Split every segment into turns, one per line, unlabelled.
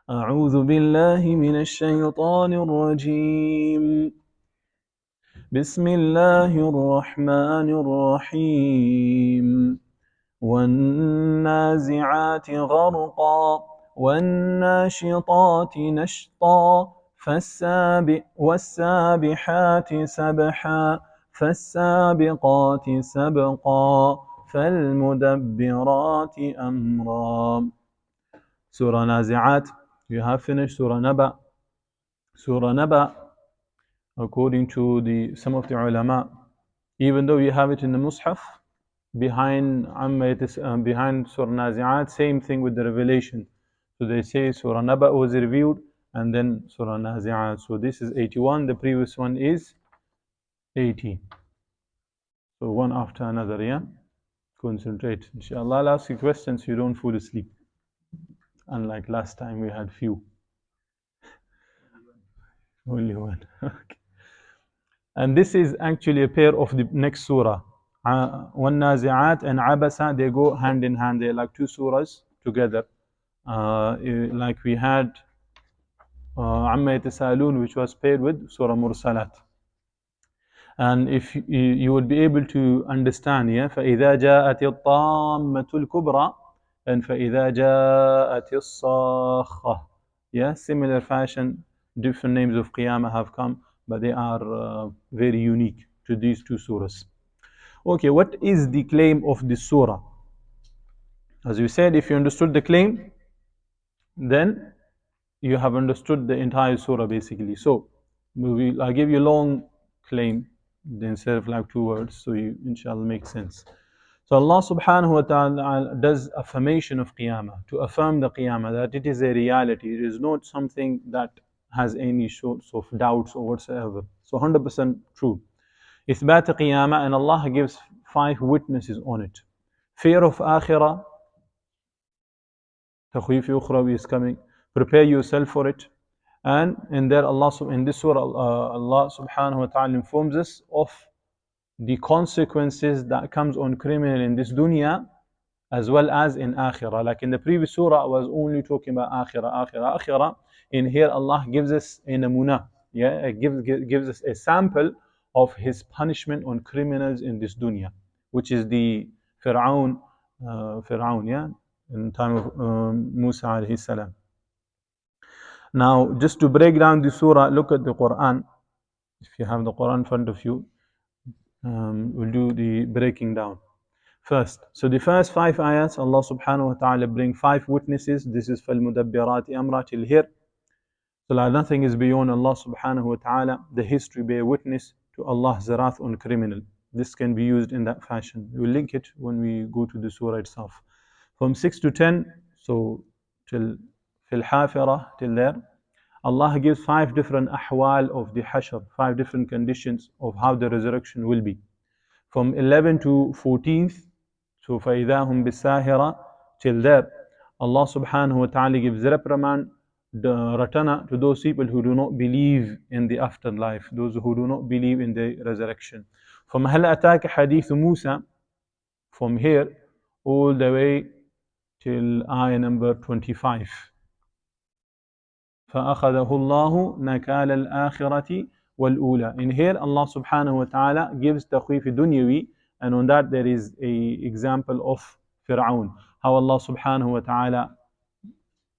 أعوذ بالله من الشيطان الرجيم بسم الله الرحمن الرحيم والنازعات غرقا والناشطات نشطا والسابحات سبحا فالسابقات سبقا فالمدبرات أمرا. Surah Nazi'at, you have finished Surah Naba. Surah Naba, according to some of the ulama, even though you have it in the Mus'haf, behind Amma, behind Surah Nazi'at, same thing with the revelation. So they say Surah Naba was revealed and then Surah Nazi'at. So this is 81, the previous one is 80. So one after another, yeah? Concentrate. Inshallah, I'll ask you questions so you don't fall asleep. Unlike last time we had few. Only one. Okay. And this is actually a pair of the next surah. One Nazi'at and Abasa, they go hand in hand. They're like two surahs together. Like we had Amma Yatasaloon, which was paired with Surah Mursalat. And if you would be able to understand, yeah, فَإِذَا جَاءَتِ الطَّامَّةُ الْكُبْرَى and فَإِذَا جَاءَتِ الصَّاخَّةُ. Yeah, similar fashion, different names of Qiyamah have come, but they are very unique to these two surahs. Okay, what is the claim of this surah? As we said, if you understood the claim, then you have understood the entire surah basically. So, I'll give you a long claim instead of like two words, so you inshallah make sense. So Allah subhanahu wa ta'ala does affirmation of Qiyamah, to affirm the Qiyamah, that it is a reality, it is not something that has any sorts of doubts or whatsoever. So 100% true. Ithbat Qiyamah, and Allah gives 5 witnesses on it. Fear of Akhirah, Takhweef Ukhrawi is coming, prepare yourself for it. And in there in this surah, Allah subhanahu wa ta'ala informs us of the consequences that comes on criminal in this dunya as well as in akhirah. Like in the previous surah, I was only talking about akhirah. In here, Allah gives us a namuna, yeah, gives us a sample of His punishment on criminals in this dunya, which is the Fir'aun, yeah, in time of Musa alayhi salam. Now, just to break down the surah, look at the Quran. If you have the Quran in front of you, we'll do the breaking down. First, so the first 5 ayats, Allah subhanahu wa ta'ala bring 5 witnesses. This is فَالْمُدَبِّرَاتِ أَمْرًا till here. So like nothing is beyond Allah subhanahu wa ta'ala. The history bear witness to Allah's wrath on criminal. This can be used in that fashion. We'll link it when we go to the surah itself. From 6 to 10, so till fil hafirah, till there, Allah gives 5 different ahwal of the hashr, 5 different conditions of how the resurrection will be. From 11 to 14th, so فَإِذَا هُمْ بِالسَّاهِرَةِ till there, Allah subhanahu wa ta'ala gives reprimand, the ratana to those people who do not believe in the afterlife, those who do not believe in the resurrection. From هَلْ أَتَاكَ حَدِيثُ مُوسَى, from here all the way till ayah number 25. فَأَخَذَهُ اللَّهُ نَكَالَ الْآخِرَةِ وَالْأُولَى. In here, Allah subhanahu wa ta'ala gives takhweef dunyawi, and on that there is a example of Fir'aun, how Allah subhanahu wa ta'ala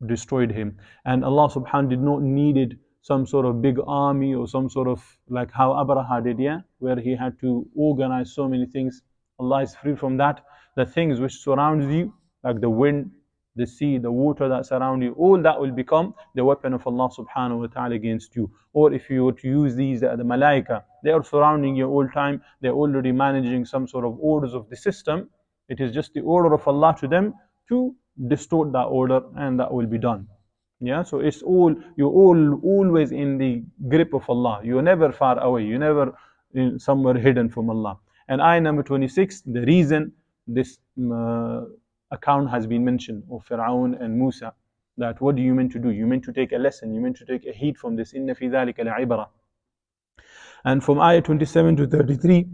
destroyed him. And Allah subhanahu did not needed some sort of big army or some sort of like how Abraha did, yeah, where he had to organize so many things. Allah is free from that. The things which surrounds you, like the wind, the sea, the water that surround you, all that will become the weapon of Allah subhanahu wa ta'ala against you. Or if you were to use these, the malaika, they are surrounding you all time, they're already managing some sort of orders of the system. It is just the order of Allah to them to distort that order, and that will be done. Yeah, so it's you're always in the grip of Allah. You're never far away, you're never somewhere hidden from Allah. And ayah number 26, the reason this account has been mentioned of Fir'aun and Musa, that what do you mean to do? You meant to take a lesson, you meant to take a heed from this. Inna fi dhalika la'ibra. And from ayah 27 to 33,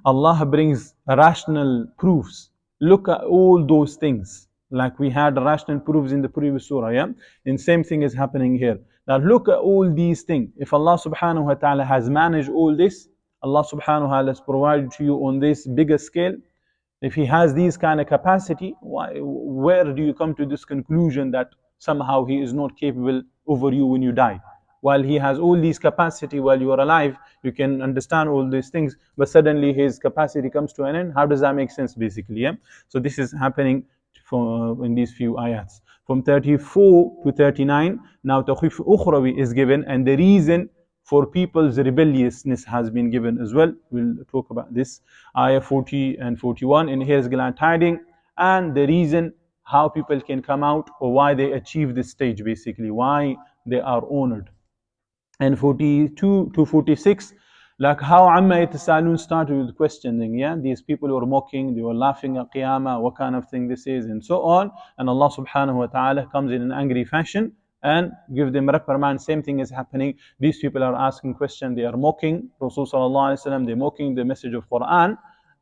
Allah brings rational proofs. Look at all those things. like we had rational proofs in the previous surah, yeah? And same thing is happening here. Now look at all these things. If Allah subhanahu wa ta'ala has managed all this, Allah subhanahu wa ta'ala has provided to you on this bigger scale, if he has these kind of capacity, where do you come to this conclusion that somehow he is not capable over you when you die? While he has all these capacity while you are alive, you can understand all these things, but suddenly his capacity comes to an end. How does that make sense, basically? Yeah. So this is happening in these few ayats. From 34 to 39, now Tawqif Ukhrawi is given, and the reason for people's rebelliousness has been given as well. We'll talk about this. Ayah 40 and 41, and here's glad tiding, and the reason how people can come out, or why they achieve this stage, basically, why they are honored. And 42 to 46, like how Amma Yatasalun started with questioning, yeah, these people were mocking, they were laughing at Qiyamah, what kind of thing this is, and so on. And Allah subhanahu wa ta'ala comes in an angry fashion and give them reprimand. Same thing is happening. These people are asking questions, they are mocking Rasul sallallahu alaihi wasallam, they're mocking the message of Quran,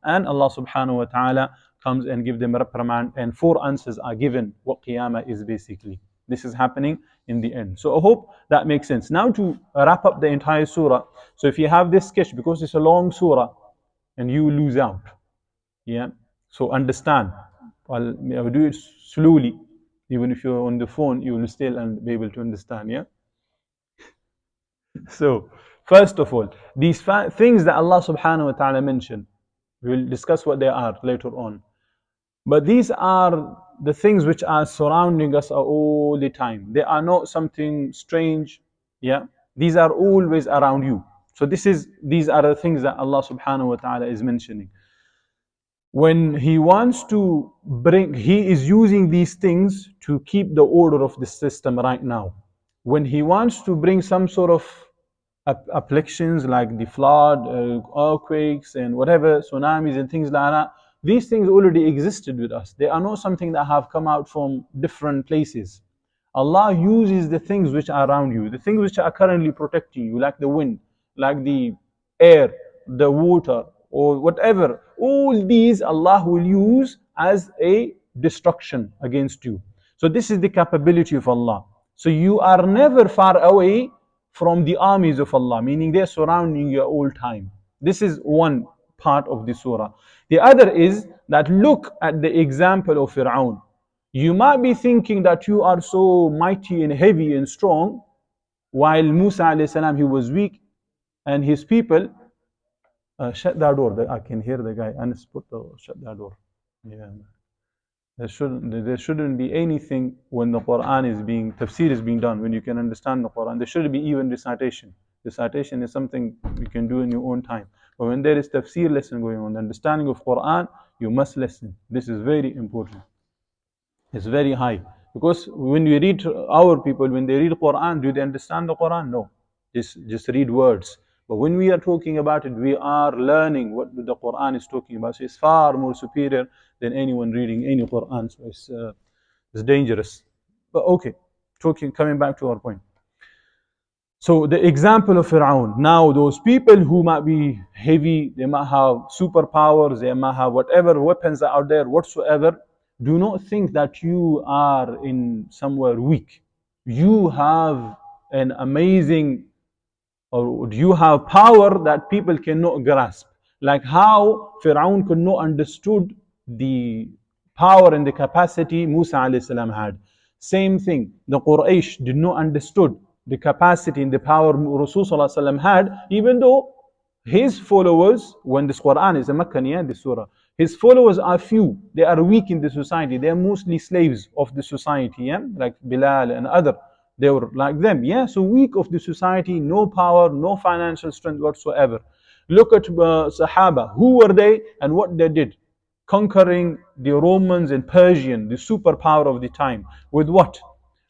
and Allah subhanahu wa ta'ala comes and give them reprimand, and 4 answers are given what Qiyamah is, basically. This is happening in the end. So I hope that makes sense. Now to wrap up the entire surah. So if you have this sketch, because it's a long surah, and you lose out. Yeah. So understand. I will do it slowly. Even if you're on the phone, you will still be able to understand. Yeah. So first of all, these things that Allah subhanahu wa ta'ala mentioned, we will discuss what they are later on. But these are the things which are surrounding us all the time. They are not something strange. Yeah, these are always around you. So these are the things that Allah subhanahu wa ta'ala is mentioning. When He wants to bring, He is using these things to keep the order of the system right now. When He wants to bring some sort of afflictions like the flood, earthquakes, and whatever, tsunamis and things like that, these things already existed with us. They are not something that have come out from different places. Allah uses the things which are around you, the things which are currently protecting you, like the wind, like the air, the water, or whatever. All these Allah will use as a destruction against you. So this is the capability of Allah. So you are never far away from the armies of Allah, meaning they're surrounding you all time. This is one part of the surah. The other is that look at the example of Fir'aun. You might be thinking that you are so mighty and heavy and strong, while Musa alayhi salam, he was weak, and his people, shut that door. I can hear the guy. Shut that door. Yeah. There shouldn't be anything when the Quran is being, tafseer is being done, when you can understand the Quran. There shouldn't be even recitation. Recitation is something you can do in your own time. But when there is tafseer lesson going on, the understanding of Quran, you must listen. This is very important. It's very high. Because when we read, our people, when they read Quran, do they understand the Quran? No. Just read words. But when we are talking about it, we are learning what the Quran is talking about. So it's far more superior than anyone reading any Quran. So it's dangerous. But okay, coming back to our point. So the example of Fir'aun. Now those people who might be heavy, they might have superpowers, they might have whatever weapons are out there whatsoever, do not think that you are in somewhere weak. You have an amazing, or you have power that people cannot grasp. Like how Fir'aun could not understood the power and the capacity Musa alayhi salam had. Same thing, the Quraysh did not understood the capacity and the power Rasul sallallahu alaihi wasallam had, even though his followers, when this Quran is a Makkaniya, this surah, his followers are few, they are weak in the society, they are mostly slaves of the society, yeah? Like Bilal and other. They were like them, yeah. So weak of the society, no power, no financial strength whatsoever. Look at Sahaba. Who were they and what they did? Conquering the Romans and Persian, the superpower of the time. With what?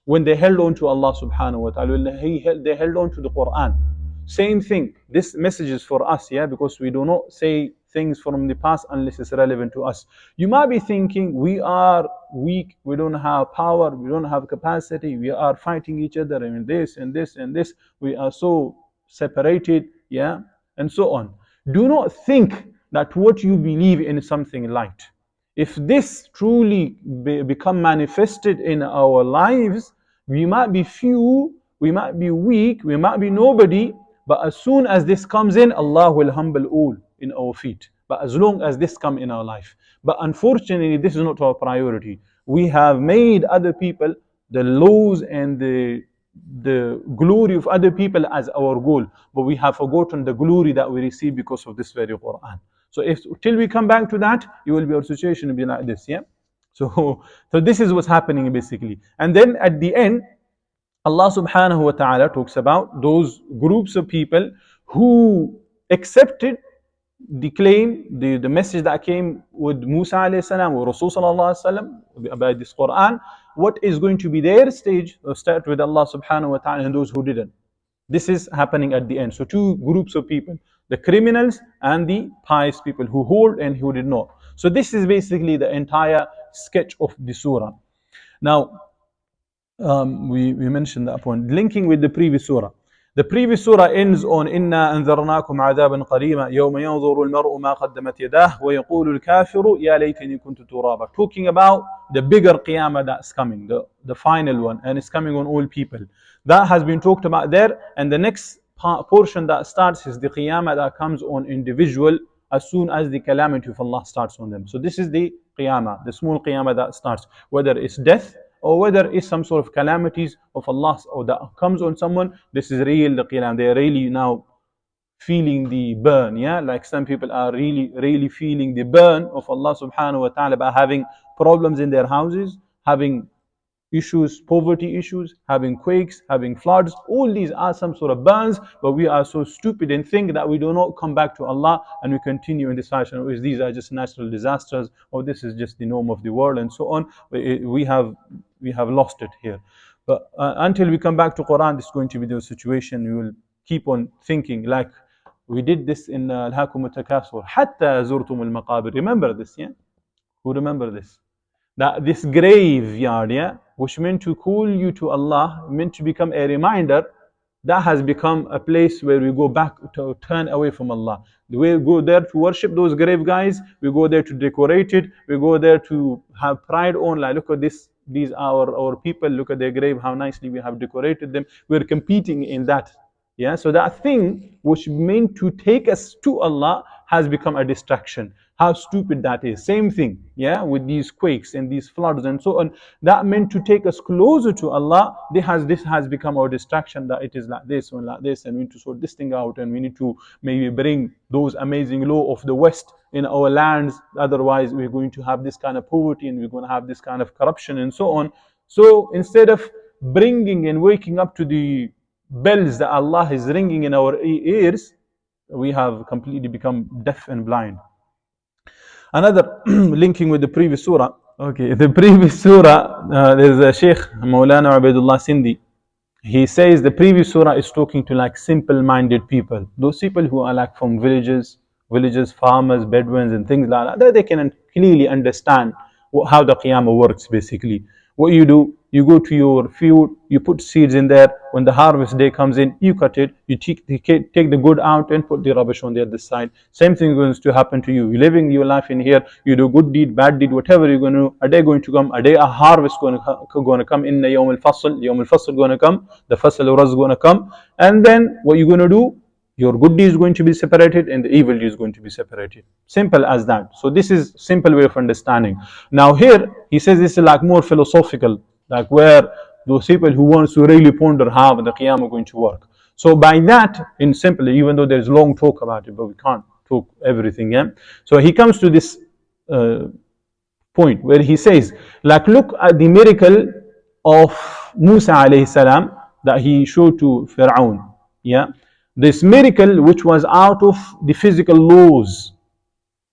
When they held on to Allah subhanahu wa ta'ala, they held on to the Quran. Same thing. This message is for us, yeah, because we do not say things from the past unless it's relevant to us. You might be thinking we are weak, we don't have power, we don't have capacity, we are fighting each other, and this and this and this, we are so separated, yeah, and so on. Do not think that what you believe in is something light. If this truly become manifested in our lives, we might be few, we might be weak, we might be nobody, but as soon as this comes in, Allah will humble all in our feet. But as long as this come in our life. But unfortunately, this is not our priority. We have made other people, the laws and the glory of other people as our goal, but we have forgotten the glory that we receive because of this very Quran. So if till we come back to that, you will be, our situation will be like this, yeah. So this is what's happening basically. And then at the end, Allah subhanahu wa ta'ala talks about those groups of people who accepted the claim, the message that came with Musa alayhi salam or Rasul sallallahu alayhi wasallam about this Quran. What is going to be their stage? Start with Allah subhanahu wa ta'ala and those who didn't. This is happening at the end. So two groups of people, the criminals and the pious people who hold and who did not. So this is basically the entire sketch of the surah. Now, we mentioned that point, linking with the previous surah. The previous surah ends on إِنَّا أَنذَرْنَاكُمْ عَذَابًا قَرِيبًا يَوْمَ يَنظُرُ الْمَرْءُ مَا قَدَّمَتْ يَدَاهُ وَيَقُولُ الْكَافِرُ يَا لَيْتَنِي كُنْتُ تُرَابًا. Talking about the bigger qiyamah that's coming, the final one, and it's coming on all people. That has been talked about there, and the next portion that starts is the qiyamah that comes on individual as soon as the calamity of Allah starts on them. So this is the qiyamah, the small qiyamah that starts, whether it's death or whether it's some sort of calamities of Allah or that comes on someone. This is real, the qiyamah. They are really now feeling the burn, yeah, like some people are really feeling the burn of Allah subhanahu wa ta'ala by having problems in their houses, having issues, poverty issues, having quakes, having floods. All these are some sort of burns, but we are so stupid and think that we do not come back to Allah and we continue in this fashion. Or these are just natural disasters, or this is just the norm of the world, and so on. We have lost it here. But until we come back to Quran, this is going to be the situation. We will keep on thinking like we did this in Al-Hakum Al-Takasur. Hatta zurtum al-maqabir. Remember this, yeah? Who remember this? That this graveyard, yeah, which meant to call you to Allah, meant to become a reminder, that has become a place where we go back to turn away from Allah. We go there to worship those grave guys, we go there to decorate it, we go there to have pride on, like, look at this, these are our people, look at their grave, how nicely we have decorated them. We're competing in that. Yeah, so that thing which meant to take us to Allah has become a distraction. How stupid that is. Same thing, yeah, with these quakes and these floods and so on. That meant to take us closer to Allah. This has become our distraction, that it is like this and like this, and we need to sort this thing out, and we need to maybe bring those amazing law of the West in our lands. Otherwise, we're going to have this kind of poverty and we're going to have this kind of corruption and so on. So instead of bringing and waking up to the bells that Allah is ringing in our ears, we have completely become deaf and blind. Another linking with the previous surah. Okay, the previous surah, there's a Sheikh Maulana Ubaidullah Sindhi. He says the previous surah is talking to like simple-minded people. Those people who are like from villages, farmers, Bedouins and things like that. They can clearly understand how the Qiyamah works basically. What you do, you go to your field, you put seeds in there. When the harvest day comes in, you cut it, you take the good out and put the rubbish on the other side. Same thing is going to happen to you. You're living your life in here, you do good deed, bad deed, whatever you're going to do, a day going to come, a harvest going to come, inna yawm al-fasl going to come, the fasl raz going to come, and then what you're going to do, your good deed is going to be separated and the evil deed is going to be separated. Simple as that. So this is simple way of understanding. Now here, he says this is like more philosophical, like where those people who want to really ponder how the Qiyamah is going to work. So by that, in simple, even though there's long talk about it, but we can't talk everything, yeah? So he comes to this point where he says, like, look at the miracle of Musa alayhi salam that he showed to Fir'aun, yeah? This miracle which was out of the physical laws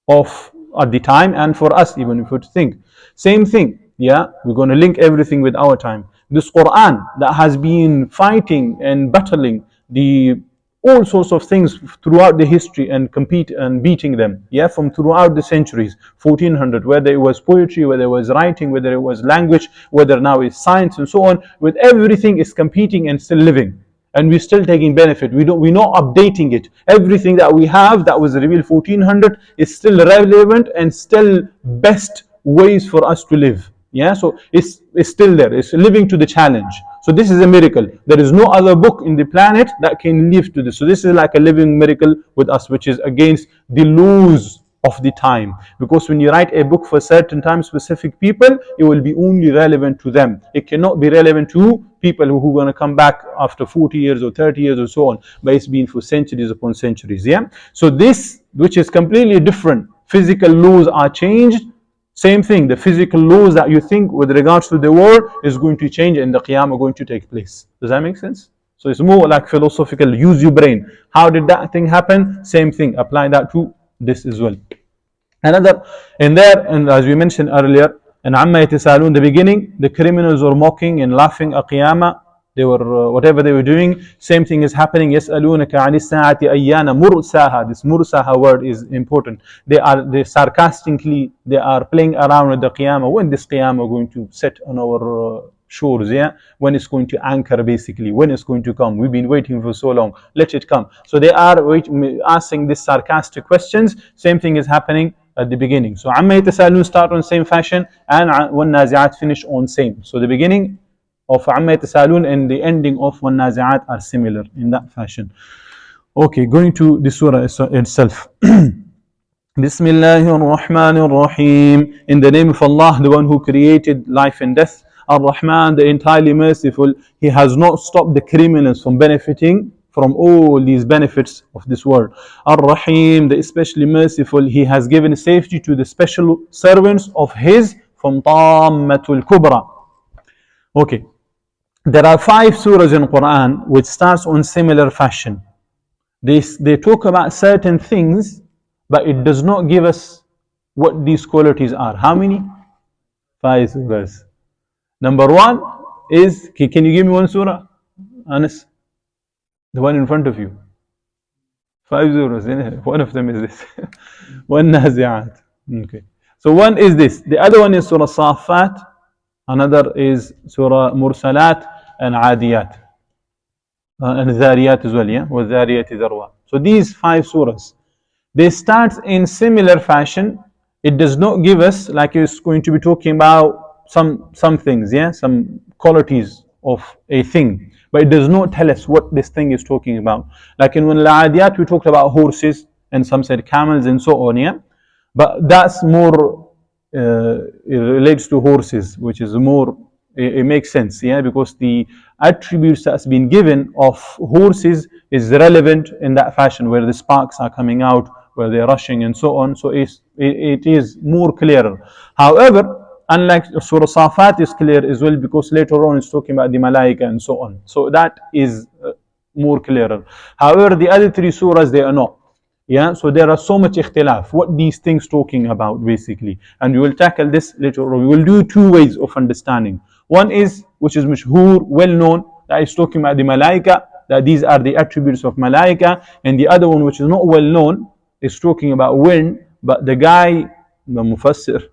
of at the time, and for us even if we think. Same thing, yeah, we're going to link everything with our time. This Quran that has been fighting and battling the all sorts of things throughout the history and compete and beating them, yeah, from throughout the centuries, 1400, whether it was poetry, whether it was writing, whether it was language, whether now it's science and so on, with everything is competing and still living. And we're still taking benefit. We're not updating it. Everything that we have that was revealed 1400 is still relevant and still best ways for us to live. Yeah, so it's still there. It's living to the challenge. So this is a miracle. There is no other book in the planet that can live to this. So this is like a living miracle with us, which is against the laws of the time. Because when you write a book for certain time specific people, it will be only relevant to them. It cannot be relevant to people who are going to come back after 40 years or 30 years or so on. But it's been for centuries upon centuries. Yeah. So this, which is completely different, physical laws are changed. Same thing, the physical laws that you think with regards to the world is going to change and the Qiyamah going to take place. Does that make sense? So it's more like philosophical, use your brain. How did that thing happen? Same thing, apply that to this as well. Another, in there, and as we mentioned earlier, in Amma Yatasaloon, the beginning, the criminals were mocking and laughing at Qiyamah. They were, whatever they were doing, same thing is happening. يَسْأَلُونَكَ عَنِ السَّاعَةِ أَيَّانَ مُرْسَاهَا. This mursaha word is important. They sarcastically, they are playing around with the Qiyamah. When this Qiyamah going to set on our shores, yeah? When it's going to anchor basically, when it's going to come. We've been waiting for so long, let it come. So they are asking these sarcastic questions. Same thing is happening at the beginning. So Amma Yatasaloon start on same fashion, and وَالنَّازِعَاتِ finish on same. So the beginning of Amma Yatasaloon and the ending of وَالنَّازِعَاتِ are similar in that fashion. Okay, going to the surah itself. Bismillahir Rahmanir Rahim. In the name of Allah, the one who created life and death. Ar-Rahman, the entirely merciful. He has not stopped the criminals from benefiting from all these benefits of this world. Ar-Rahim, the especially merciful. He has given safety to the special servants of His from Tammatul Kubra. Okay. There are 5 surahs in Quran which starts on similar fashion. They talk about certain things, but it does not give us what these qualities are. How many? 5 surahs. Number 1 is, can you give me one surah? Anas? The one in front of you. 5 surahs. One of them is this. One Nazi'at. Okay. So one is this. The other one is Surah Safat. Another is Surah Mursalat and Adiyat. And Zariyat as well, yeah? وَالذَّارِيَاتِ ذَرْوًا. So these 5 surahs, they start in similar fashion. It does not give us, like it's going to be talking about some things, yeah? Some qualities of a thing. But it does not tell us what this thing is talking about. Like in Al-Adiyat, we talked about horses, and some said camels and so on, yeah? But that's more, it relates to horses, which is more, it makes sense, yeah, because the attributes that's been given of horses is relevant in that fashion, where the sparks are coming out, where they're rushing and so on. So it is more clearer. However, unlike Surah Safat is clear as well, because later on it's talking about the Malaika and so on. So that is more clearer. However, the other 3 surahs, they are not. Yeah, so there are so much ikhtilaf, what these things talking about basically. And we will tackle this later on. We will do 2 ways of understanding. One is, which is mashhur, well known, that is talking about the Malaika, that these are the attributes of Malaika. And the other one, which is not well known, is talking about wind, but the Mufassir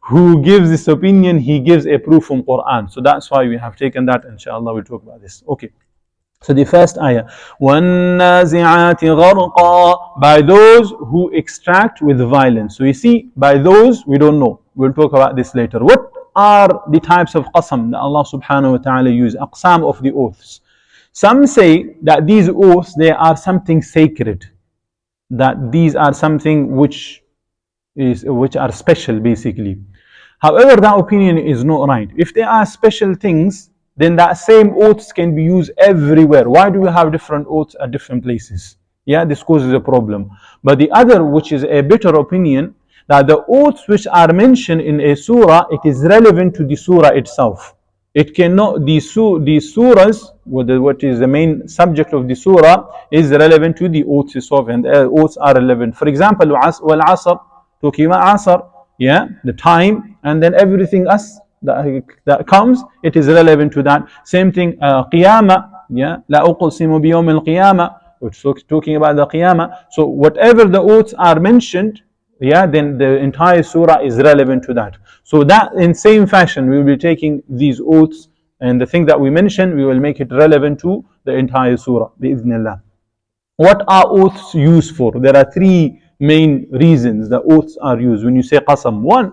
who gives this opinion, he gives a proof from Quran. So that's why we have taken that. Inshallah, we'll talk about this. Okay. So the first ayah, وَالنَّازِعَاتِ غَرْقًا, by those who extract with violence. So you see, by those, we don't know. We'll talk about this later. What are the types of qasam that Allah subhanahu wa ta'ala use? Aqsam of the oaths. Some say that these oaths, they are something sacred. That these are something which are special basically. However, that opinion is not right. If they are special things, then that same oaths can be used everywhere. Why do we have different oaths at different places? Yeah, this causes a problem. But the other, which is a better opinion, that the oaths which are mentioned in a surah, it is relevant to the surah itself. It cannot, these surahs, what is the main subject of the surah, is relevant to the oaths itself, and oaths are relevant. For example, wal asr, talking about asr, yeah, the time, and then everything else that comes, it is relevant to that. Same thing, qiyamah, yeah, la uqsimu biyawm al-qiyamah, which is talking about the qiyamah. So whatever the oaths are mentioned, yeah, then the entire surah is relevant to that. So that in same fashion, we will be taking these oaths and the thing that we mentioned, we will make it relevant to the entire surah, bi'idhnillah. What are oaths used for? There are 3 main reasons the oaths are used. When you say qasam, one,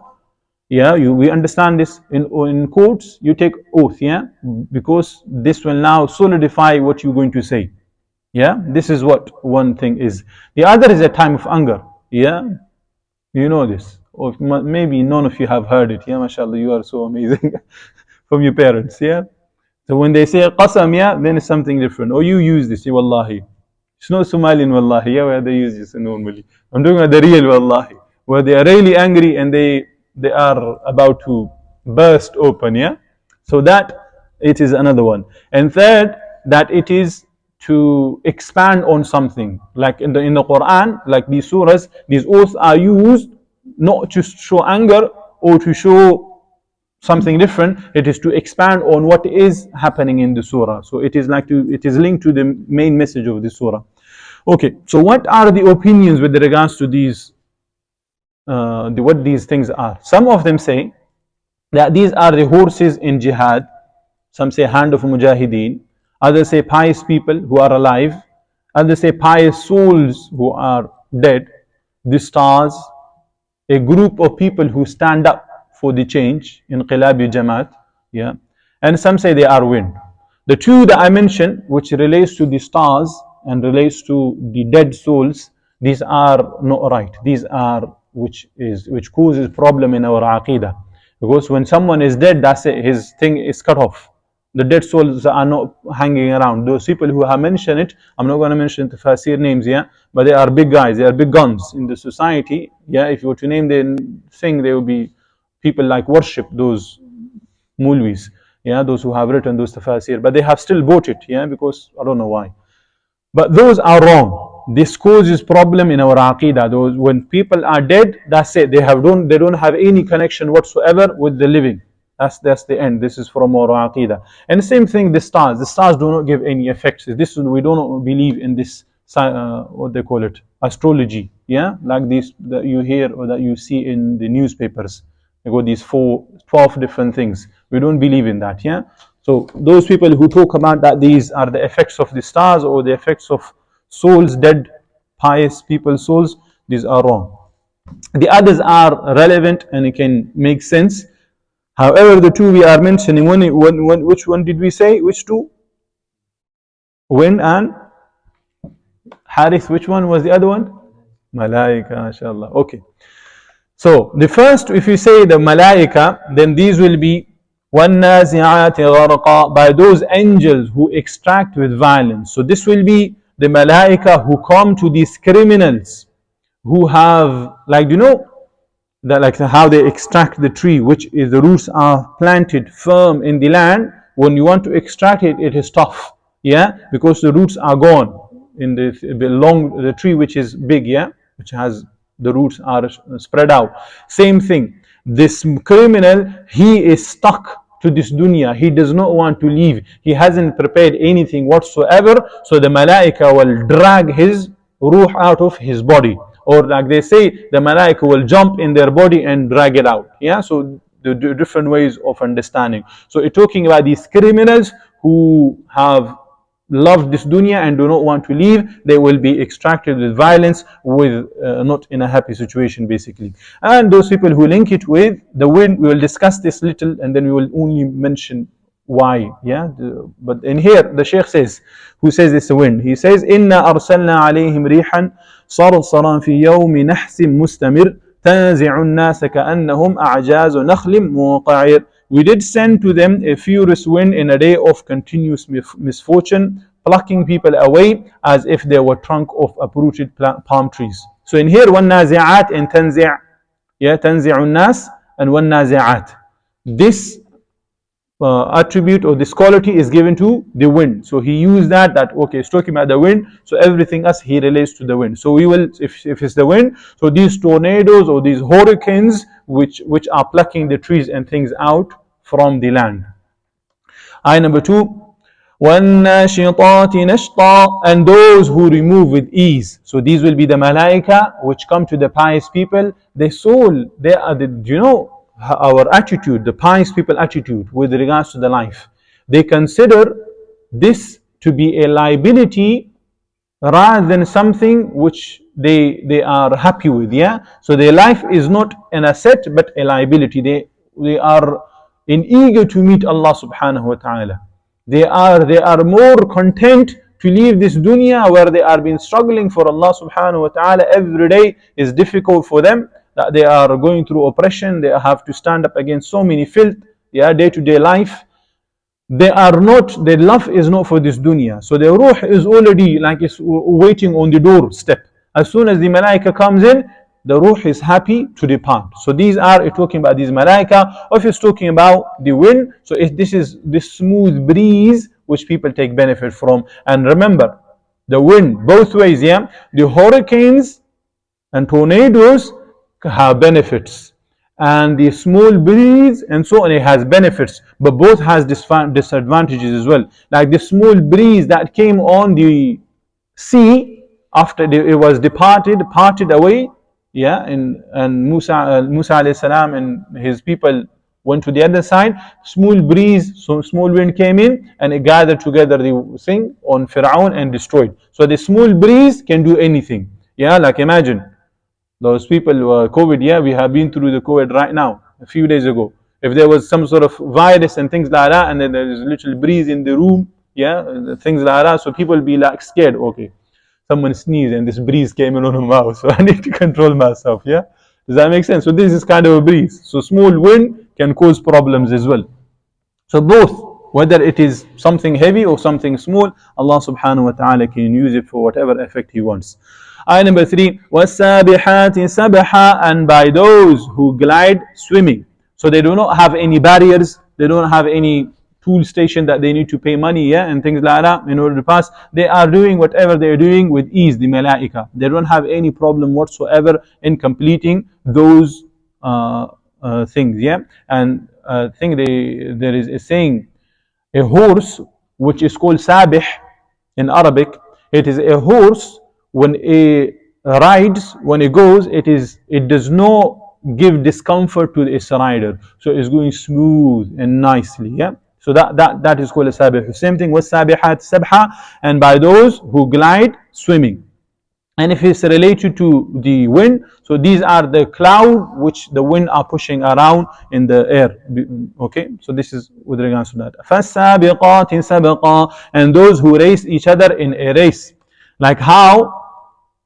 yeah, we understand this in courts, you take oath, yeah, because this will now solidify what you're going to say. Yeah, this is what one thing is. The other is a time of anger. Yeah, you know this. Or maybe none of you have heard it. Yeah, mashallah, you are so amazing from your parents. Yeah. So when they say qasam, yeah, then it's something different. Or you use this, yeah, wallahi. It's not Somalian wallahi, yeah, where they use this normally. I'm talking about the real wallahi, where they are really angry and they are about to burst open, yeah. So that it is another one. And third, that it is to expand on something, like in the Quran, like these surahs, these oaths are used not to show anger or to show something different. It is to expand on what is happening in the surah. So it is it is linked to the main message of the surah. Okay, so what are the opinions with regards to these what these things are? Some of them say that these are the horses in jihad. Some say hand of mujahideen. Others say pious people who are alive. Others say pious souls who are dead. The stars, a group of people who stand up for the change in Qilabi Jamaat, yeah, and some say they are wind. The two that I mentioned, which relates to the stars and relates to the dead souls, these are not right. These are which causes problem in our aqidah, because when someone is dead, that's it, his thing is cut off. The dead souls are not hanging around. Those people who have mentioned it, I'm not going to mention the Tafseer names, yeah, but they are big guys, they are big guns in the society. Yeah, if you were to name their thing, they will be people like worship those mulvis, yeah, those who have written those Tafseer, but they have still bought it, yeah, because I don't know why. But those are wrong. This causes problem in our aqidah. Those when people are dead, that's it. They don't have any connection whatsoever with the living. That's the end. This is from our aqidah. And the same thing, the stars. The stars do not give any effects. This we don't believe in this. What they call it, astrology. Yeah, like these that you hear or that you see in the newspapers. They got these 12 different things. We don't believe in that. Yeah. So those people who talk about that these are the effects of the stars or the effects of souls, dead, pious people's souls, these are wrong. The others are relevant and it can make sense. However, the two we are mentioning, which one did we say? Which two? Wind and Harith. Which one was the other one? Malaika, mashallah. Okay. So the first, if you say the Malaika, then these will be وَالنَّازِعَاتِ غَرْقًا, by those angels who extract with violence. So this will be the Malaika who come to these criminals who have, like, you know, that like how they extract the tree, which is the roots are planted firm in the land. When you want to extract it, it is tough, yeah, because the roots are gone in the tree which is big, yeah, which has the roots are spread out. Same thing. This criminal, he is stuck to this dunya. He does not want to leave. He hasn't prepared anything whatsoever. So the malaika will drag his ruh out of his body. Or like they say, the malaika will jump in their body and drag it out. Yeah, so the different ways of understanding. So it's talking about these criminals who have love this dunya and do not want to leave. They will be extracted with violence, with not in a happy situation basically. And those people who link it with the wind, we will discuss this little and then we will only mention why. Yeah, but in here the Sheikh says, who says it's the wind, he says inna arsalna alayhim rihan صرصرا في يوم نحس مستمر تنزع الناس كأنهم أعجاز نخل منقعر. We did send to them a furious wind in a day of continuous misfortune, plucking people away as if they were trunk of uprooted palm trees. So in here, وَالنَّازِعَاتِ and تَنزِعْ, yeah, تَنزِعُ النَّاسِ and وَالنَّازِعَاتِ. This attribute or this quality is given to the wind. So he used that okay, it's talking about the wind, so everything else he relates to the wind. So we will, if it's the wind, so these tornadoes or these hurricanes which are plucking the trees and things out from the land. Ayah number 2, وَالنَّاشِطَاتِ نَشْطًا, and those who remove with ease. So these will be the malaika which come to the pious people. The soul, they are the, you know, our attitude, the pious people attitude with regards to the life. They consider this to be a liability rather than something which they are happy with. Yeah, so their life is not an asset but a liability. They are in eager to meet Allah subhanahu wa ta'ala. They are more content to leave this dunya where they are been struggling for Allah subhanahu wa ta'ala. Every day is difficult for them, that they are going through oppression, they have to stand up against so many filth, yeah, day-to-day life. They are not, their love is not for this dunya. So their ruh is already like it's waiting on the doorstep. As soon as the malaika comes in, the ruh is happy to depart. So these are talking about these malaika. Or if it's talking about the wind, so this is the smooth breeze which people take benefit from. And remember, the wind both ways, yeah. The hurricanes and tornadoes have benefits, and the small breeze and so on, it has benefits, but both has disadvantages as well. Like the small breeze that came on the sea after it was parted away, yeah, and Musa alayhi salam and his people went to the other side. Small breeze, so small wind came in and it gathered together the thing on Fir'aun and destroyed. So the small breeze can do anything. Yeah, like imagine those people who are COVID, yeah, we have been through the COVID right now, a few days ago. If there was some sort of virus and things like that, and then there is a little breeze in the room, yeah, things like that, so people will be like scared, okay, someone sneezed and this breeze came in on my mouth, so I need to control myself, yeah? Does that make sense? So this is kind of a breeze. So small wind can cause problems as well. So both, whether it is something heavy or something small, Allah subhanahu wa ta'ala can use it for whatever effect He wants. Ayah number 3, وَالسَّابِحَاتِ سَبْحًا, and by those who glide swimming. So they do not have any barriers, they don't have any tool station that they need to pay money, yeah, and things like that in order to pass. They are doing whatever they are doing with ease, the malaika. They don't have any problem whatsoever in completing those things, yeah. And I think there is a saying, a horse which is called sabih in Arabic. It is a horse when it rides, when it goes, it does not give discomfort to its rider. So it's going smooth and nicely, yeah. So that is called a sabih. Same thing with sabihat sabha, and by those who glide swimming. And if it's related to the wind, so these are the cloud which the wind are pushing around in the air. Okay, so this is with regards to that. فَالسَّابِقَاتِ سَبْقًا, and those who race each other in a race. Like how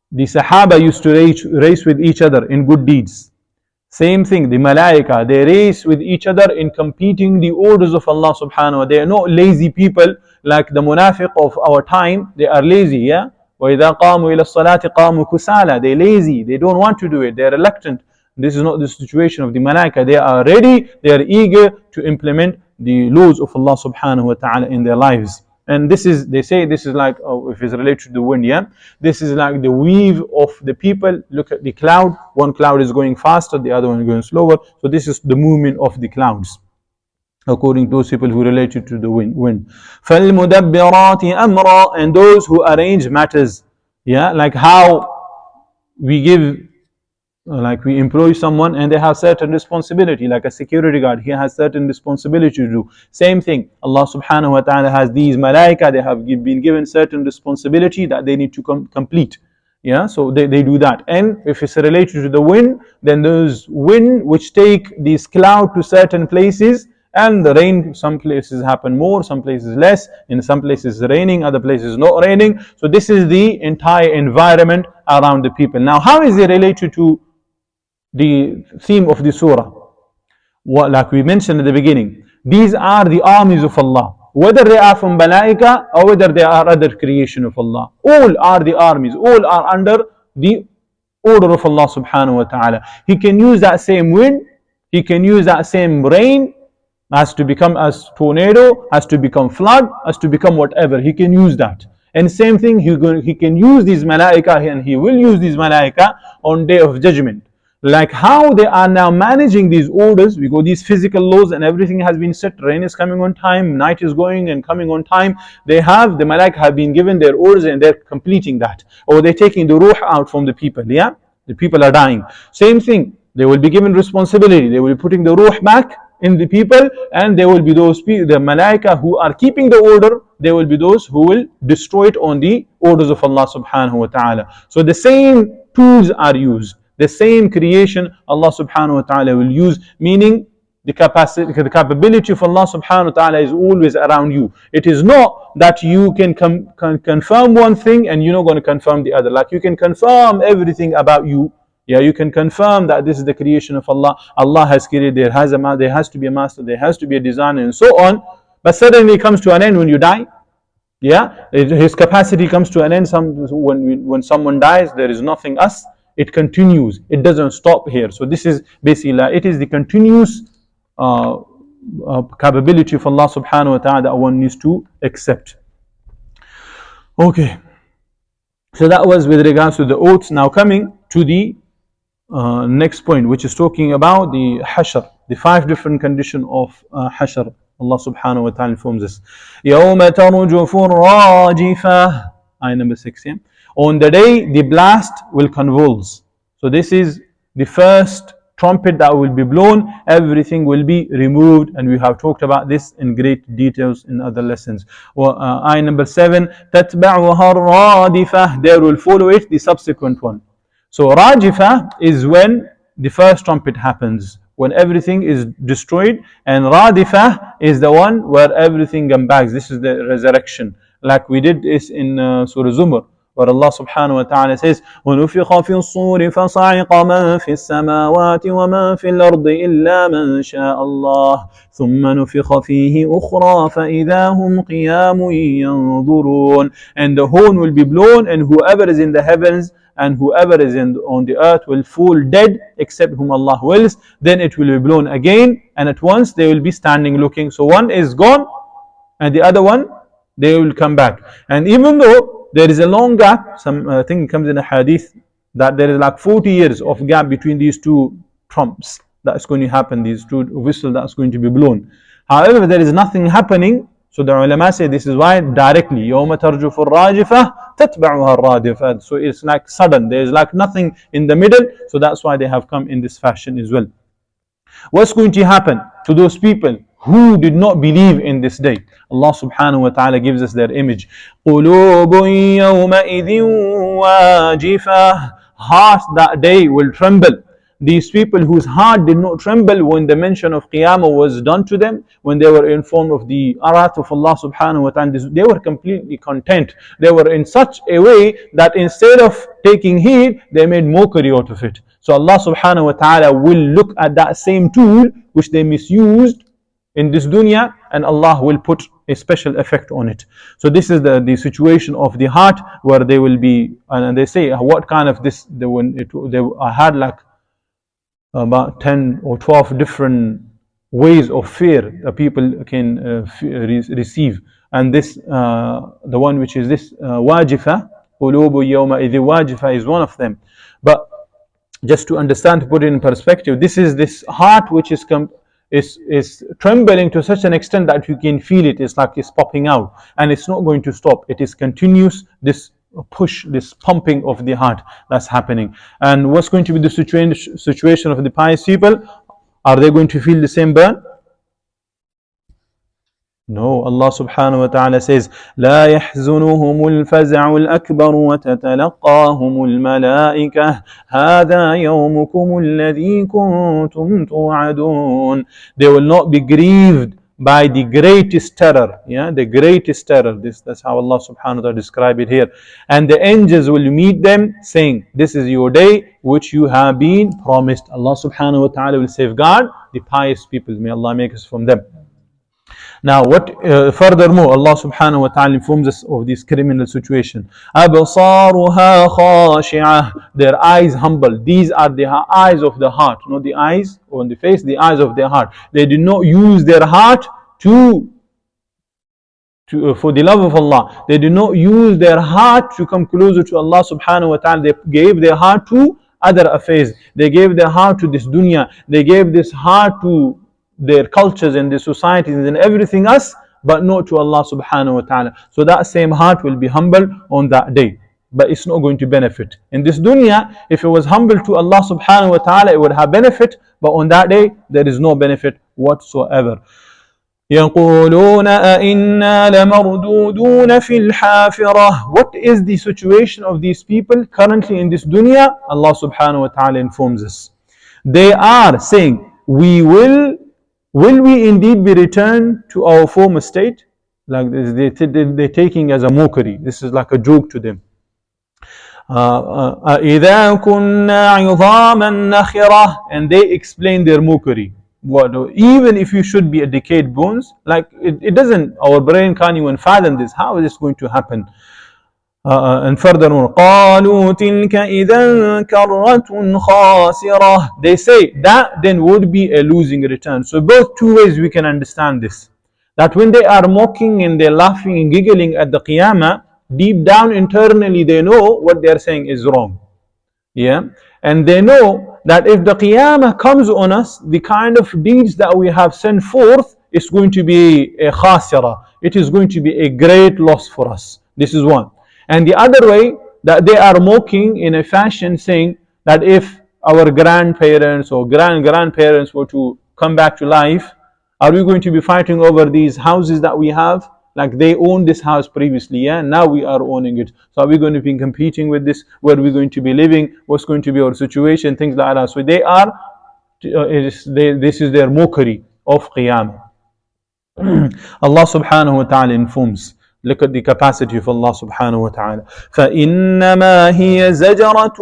the Sahaba used to race with each other in good deeds. Same thing, the Malaika, they race with each other in completing the orders of Allah subhanahu wa ta'ala. They are not lazy people like the munafiq of our time. They are lazy, yeah. وَإِذَا قَامُوا إِلَى الصَّلَاةِ قَامُوا كُسَالًا. They're lazy, they don't want to do it, they're reluctant. This is not the situation of the Malaika. They are ready, they are eager to implement the laws of Allah subhanahu wa ta'ala in their lives. And this is, they say this is like, if it's related to the wind, yeah, this is like the weave of the people. Look at the cloud, one cloud is going faster, the other one is going slower. So this is the movement of the clouds, according to those people who related to the wind. فَالْمُدَبِّرَاتِ أَمْرًا, and those who arrange matters, yeah, like how we give, like we employ someone and they have certain responsibility, like a security guard, he has certain responsibility to do. Same thing, Allah subhanahu wa ta'ala has these malaika, they have been given certain responsibility that they need to complete. Yeah, so they do that. And if it's related to the wind, then there's wind which take these cloud to certain places, and the rain, some places happen more, some places less, in some places raining, other places not raining. So this is the entire environment around the people. Now how is it related to the theme of the surah? Like we mentioned at the beginning, these are the armies of Allah, whether they are from malaika or whether they are other creation of Allah. All are the armies, all are under the order of Allah subhanahu wa ta'ala. He can use that same wind, He can use that same rain, has to become as tornado, has to become flood, has to become whatever. He can use that. And same thing, he can use these malaika, and He will use these malaika on Day of Judgment. Like how they are now managing these orders, because these physical laws and everything has been set, rain is coming on time, night is going and coming on time. The malaika have been given their orders and they're completing that. Or they're taking the ruh out from the people, yeah? The people are dying. Same thing, they will be given responsibility, they will be putting the ruh back in the people, and there will be those people, the malaika who are keeping the order, there will be those who will destroy it on the orders of Allah subhanahu wa ta'ala. So the same tools are used, the same creation Allah subhanahu wa ta'ala will use, meaning the capacity, the capability of Allah subhanahu wa ta'ala is always around you. It is not that you can confirm one thing and you're not going to confirm the other. Like you can confirm everything about you. Yeah, you can confirm that this is the creation of Allah. Allah has created, there has to be a master, there has to be a designer, and so on. But suddenly it comes to an end when you die. Yeah, his capacity comes to an end. When someone dies, there is nothing else. It continues. It doesn't stop here. So this is basically, it is the continuous capability of Allah subhanahu wa ta'ala that one needs to accept. Okay. So that was with regards to the oaths. Now coming to the next point, which is talking about the hashr, the 5 different conditions of hashr. Allah subhanahu wa ta'ala informs us. يَوْمَ تَرْجُفُ الرَّاجِفَةِ, ayah number 6. Yeah? On the day the blast will convulse. So this is the first trumpet that will be blown, everything will be removed, and we have talked about this in great details in other lessons. Ayah number 7, تَتْبَعُهَا الرَّادِفَةِ, there will follow it the subsequent one. So Rajifa is when the first trumpet happens, when everything is destroyed, and Radifa is the one where everything comes back. This is the resurrection, like we did this in Surah Zumar, where Allah subhanahu wa ta'ala says, وَنُفِخَ فِي الصُّورِ فَصَعِقَ مَنْ فِي السَّمَاوَاتِ وَمَنْ فِي الْأَرْضِ إِلَّا مَنْ شَاءَ اللَّهُ ثُمَّ نُفِخَ فِيهِ أُخْرَى فَإِذَا هُمْ قِيَامٌ يَنْظُرُونَ. And the horn will be blown, and whoever is in the heavens and whoever is on the earth will fall dead except whom Allah wills. Then it will be blown again, and at once they will be standing looking. So one is gone and the other one, they will come back. And even though there is a long gap, some thing comes in a hadith that there is like 40 years of gap between these two trumps that's going to happen, these two whistles that's going to be blown. However, there is nothing happening. So the ulama say this is why directly يَوْمَ تَرْجُفُ الرَّاجِفَةِ تَتْبَعُهَا الرَّادِفَةِ. So it's like sudden, there is like nothing in the middle. So that's why they have come in this fashion as well. What's going to happen to those people who did not believe in this day? Allah subhanahu wa ta'ala gives us their image. قُلُوبٌ يَوْمَئِذٍ وَاجِفَةٌ, hearts that day will tremble. These people whose heart did not tremble when the mention of Qiyamah was done to them, when they were informed of the wrath of Allah subhanahu wa ta'ala, they were completely content. They were in such a way that instead of taking heed, they made mockery out of it. So Allah subhanahu wa ta'ala will look at that same tool which they misused in this dunya, and Allah will put a special effect on it. So this is the situation of the heart, where they will be, and they say what kind of this, they had like about 10 or 12 different ways of fear that people can receive, and this the one which is this wajifa, qulubu yawma idhi wajifa, is one of them. But just to understand, to put it in perspective, this heart which is trembling to such an extent that you can feel it. It's like it's popping out, and it's not going to stop. It is continuous, this push, this pumping of the heart that's happening. And what's going to be the situation of the pious people? Are they going to feel the same burn? No. Allah subhanahu wa ta'ala says, لا يحزنهم الفزع الأكبر وتتلقاهم الملائكة هذا يومكم الذي كنتم توعدون. They will not be grieved by the greatest terror. Yeah, the greatest terror. That's how Allah subhanahu wa ta'ala describe it here. And the angels will meet them saying, this is your day which you have been promised. Allah subhanahu wa ta'ala will safeguard the pious people. May Allah make us from them. Now, furthermore, Allah subhanahu wa ta'ala informs us of this criminal situation. أَبْصَارُهَا خَاشِعَةٌ, their eyes humble. These are the eyes of the heart, not the eyes on the face, the eyes of their heart. They did not use their heart for the love of Allah. They did not use their heart to come closer to Allah subhanahu wa ta'ala. They gave their heart to other affairs. They gave their heart to this dunya. They gave this heart to their cultures and their societies and everything else, but not to Allah subhanahu wa ta'ala. So that same heart will be humble on that day. but it's not going to benefit. In this dunya, if it was humble to Allah subhanahu wa ta'ala, it would have benefit, but on that day, there is no benefit whatsoever. يقولون أئنا لمردودون في الحافرة. What is the situation of these people currently in this dunya? Allah subhanahu wa ta'ala informs us. They are saying, will we indeed be returned to our former state? Like this, they're taking as a mockery. This is like a joke to them. إِذَا كُنَّا عِظَامًا نَخِرَةً. And they explain their mockery. What, even if you should be a decayed bones, like it doesn't, our brain can't even fathom this. How is this going to happen? And furthermore, قالوا تلك إذا كرة خاسرة. They say that then would be a losing return. So both two ways we can understand this. That when they are mocking and they're laughing and giggling at the Qiyamah, deep down internally they know what they're saying is wrong. Yeah, and they know that if the Qiyamah comes on us, the kind of deeds that we have sent forth is going to be a khasira. It is going to be a great loss for us. This is one. And the other way, that they are mocking in a fashion saying that if our grandparents or grandparents were to come back to life, are we going to be fighting over these houses that we have? Like they owned this house previously, yeah, now we are owning it. So are we going to be competing with this? Where are we going to be living? What's going to be our situation? Things like that. So they are, this is their mockery of Qiyamah. Allah subhanahu wa ta'ala informs. Look at the capacity of Allah subhanahu wa ta'ala. فَإِنَّمَا هِيَ زَجْرَةٌ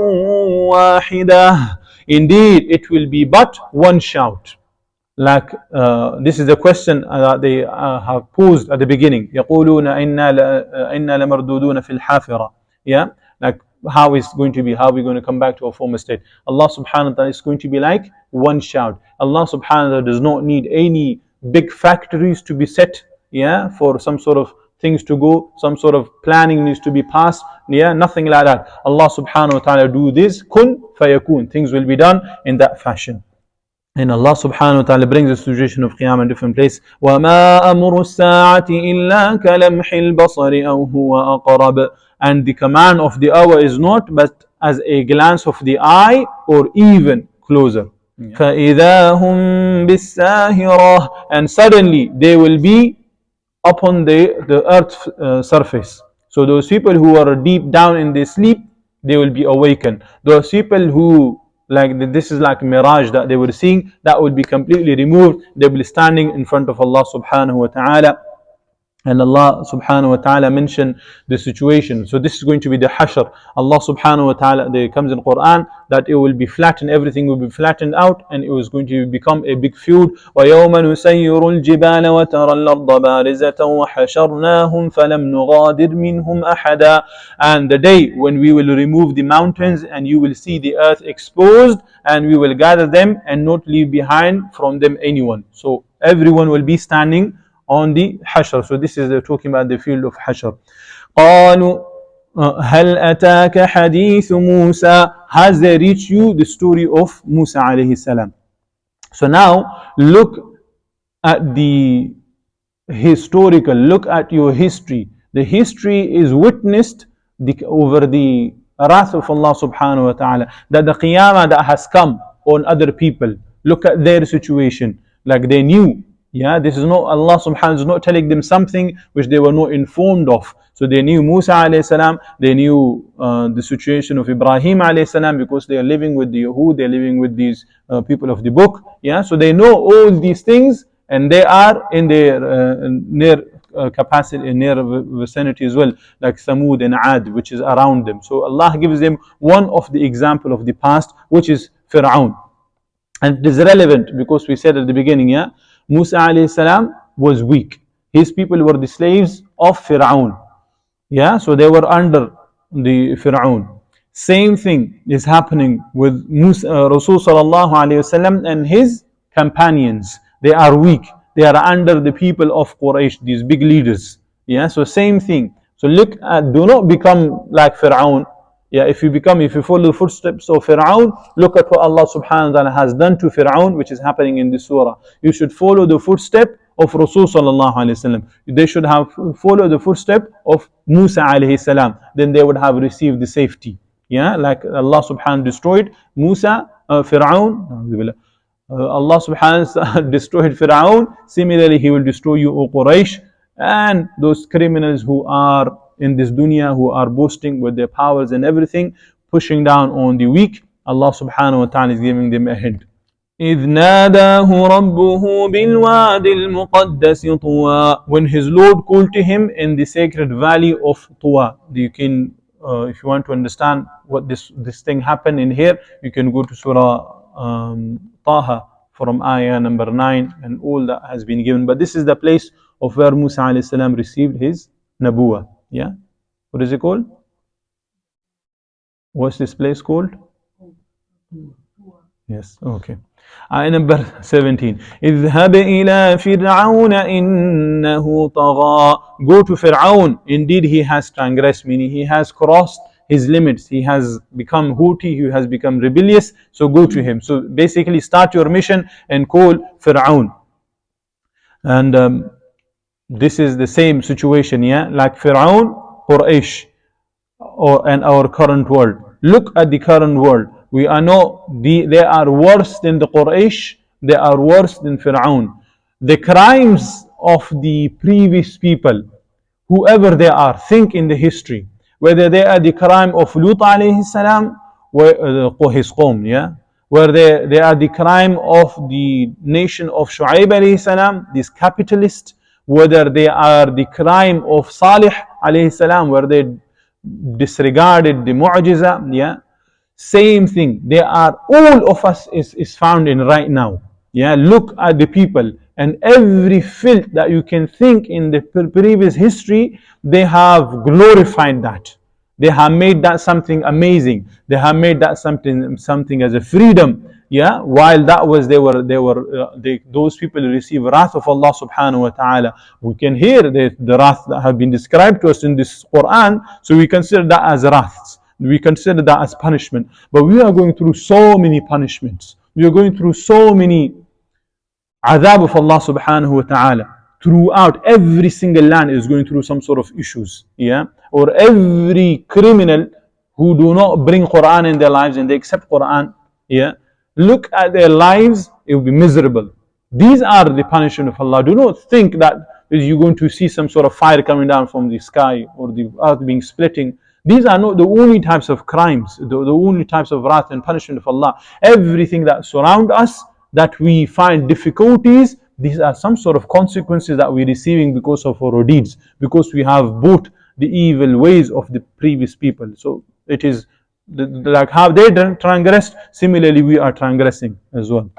وَاحِدَةٌ. Indeed, it will be but one shout. Like this is the question that they have posed at the beginning. يقولون إنا لمردودون في الحافرة. Yeah, like how is going to be? How are we going to come back to our former state? Allah subhanahu wa ta'ala is going to be like one shout. Allah subhanahu wa ta'ala does not need any big factories to be set. Yeah, for some sort of things to go, some sort of planning needs to be passed. Yeah, nothing like that. Allah subhanahu wa ta'ala do this, kun fayakun. Things will be done in that fashion. And Allah subhanahu wa ta'ala brings the situation of Qiyamah in different place. وَمَا أَمْرُ السَّاعَةِ إِلَّا كَلَمْحِ الْبَصَرِ أَوْ هُوَ أَقْرَبُ. And the command of the hour is not but as a glance of the eye or even closer. فَإِذَا هُمْ بِالسَّاهِرَةِ. And suddenly they will be upon the earth's surface. So those people who are deep down in their sleep, they will be awakened. Those people who this is like a mirage that they were seeing, that will be completely removed. They will be standing in front of Allah subhanahu wa ta'ala. And Allah subhanahu wa ta'ala mentioned the situation. So this is going to be the hashr. Allah subhanahu wa ta'ala, there comes in Quran that it will be flattened, everything will be flattened out, and it was going to become a big field. وَيَوْمَ نُسَيِّرُ الْجِبَالَ وَتَرَى الْأَرْضَ بَارِزَةً وَحَشَرْنَاهُمْ فَلَمْ نُغَادِرْ مِنْهُمْ أَحَدًا. And the day when we will remove the mountains and you will see the earth exposed, and we will gather them and not leave behind from them anyone. So everyone will be standing on the hashr. So this is talking about the field of hashr. قالوا هل أتاك حديث موسى. Has they reached you the story of Musa alayhi salam? So now look at the historical, look at your history. The history is witnessed over the wrath of Allah subhanahu wa ta'ala, that the qiyamah that has come on other people. Look at their situation. Like they knew. Yeah, this is not, Allah subhanahu wa ta'ala is not telling them something which they were not informed of. So they knew Musa alayhi salam, they knew the situation of Ibrahim alayhi salam, because they are living with the Yahud, they are living with these people of the book. Yeah, so they know all these things, and they are in their near capacity, near vicinity as well, like Thamud and Ad, which is around them. So Allah gives them one of the example of the past, which is Fir'aun. And it is relevant because we said at the beginning, yeah, Musa alayhi salam was weak. His people were the slaves of Fir'aun. Yeah, so they were under the Fir'aun. Same thing is happening with Rasul sallallahu alayhi wasallam and his companions. They are weak. They are under the people of Quraysh, these big leaders. Yeah, so same thing. So look at, do not become like Fir'aun. Yeah, if you follow the footsteps of Fir'aun, look at what Allah subhanahu wa ta'ala has done to Fir'aun, which is happening in this surah. You should follow the footstep of Rasul sallallahu alayhi wasallam. They should have followed the footstep of Musa alayhi salam. Then they would have received the safety. Yeah, like Allah subhanahu destroyed Musa, Fir'aun. Allah subhanahu wa ta'ala destroyed Fir'aun. Similarly, He will destroy you, O Quraysh, and those criminals who are in this dunya, who are boasting with their powers and everything, pushing down on the weak. Allah subhanahu wa ta'ala is giving them a hint. إِذْ نَادَاهُ رَبُّهُ بِالْوَادِ الْمُقَدَّسِ طُوًى. When his Lord called to him in the sacred valley of Tuwa. You can, if you want to understand what this thing happened in here, you can go to Surah Taha from ayah number 9, and all that has been given. But this is the place of where Musa alayhi salam received his nabuwa. Yeah, what is it called? What's this place called? Yes, okay. Ayah number 17. اذهب إلى فرعون إنه طغى. Go to Fir'aun. Indeed, he has transgressed, meaning he has crossed his limits. He has become haughty, he has become rebellious. So go to him. So basically start your mission and call Fir'aun. And this is the same situation, yeah? Like Fir'aun, Quraysh, and our current world. Look at the current world. We are they are worse than the Quraysh, they are worse than Fir'aun. The crimes of the previous people, whoever they are, think in the history, whether they are the crime of Lut alayhi salam, his qawm, yeah, where they are the crime of the nation of Shu'aib alayhi salam, these capitalists, whether they are the crime of Salih alayhi salam, where they disregarded the mu'jiza, yeah, same thing. They are, all of us is found in right now. Yeah, look at the people, and every filth that you can think in the previous history, they have glorified that. They have made that something amazing. They have made that something as a freedom. Yeah, while that was those people receive wrath of Allah subhanahu wa ta'ala. We can hear the wrath that have been described to us in this Quran, so we consider that as wraths. We consider that as punishment. But we are going through so many punishments. We are going through so many adhab of Allah subhanahu wa ta'ala. Throughout, every single land is going through some sort of issues. Yeah? Or every criminal who do not bring Quran in their lives and they accept Quran, yeah, look at their lives, it will be miserable. These are the punishment of Allah. Do not think that you're going to see some sort of fire coming down from the sky or the earth being splitting. These are not the only types of crimes, the only types of wrath and punishment of Allah. Everything that surround us, that we find difficulties, these are some sort of consequences that we're receiving because of our deeds, because we have bought the evil ways of the previous people. So it is like how they transgressed, similarly we are transgressing as well.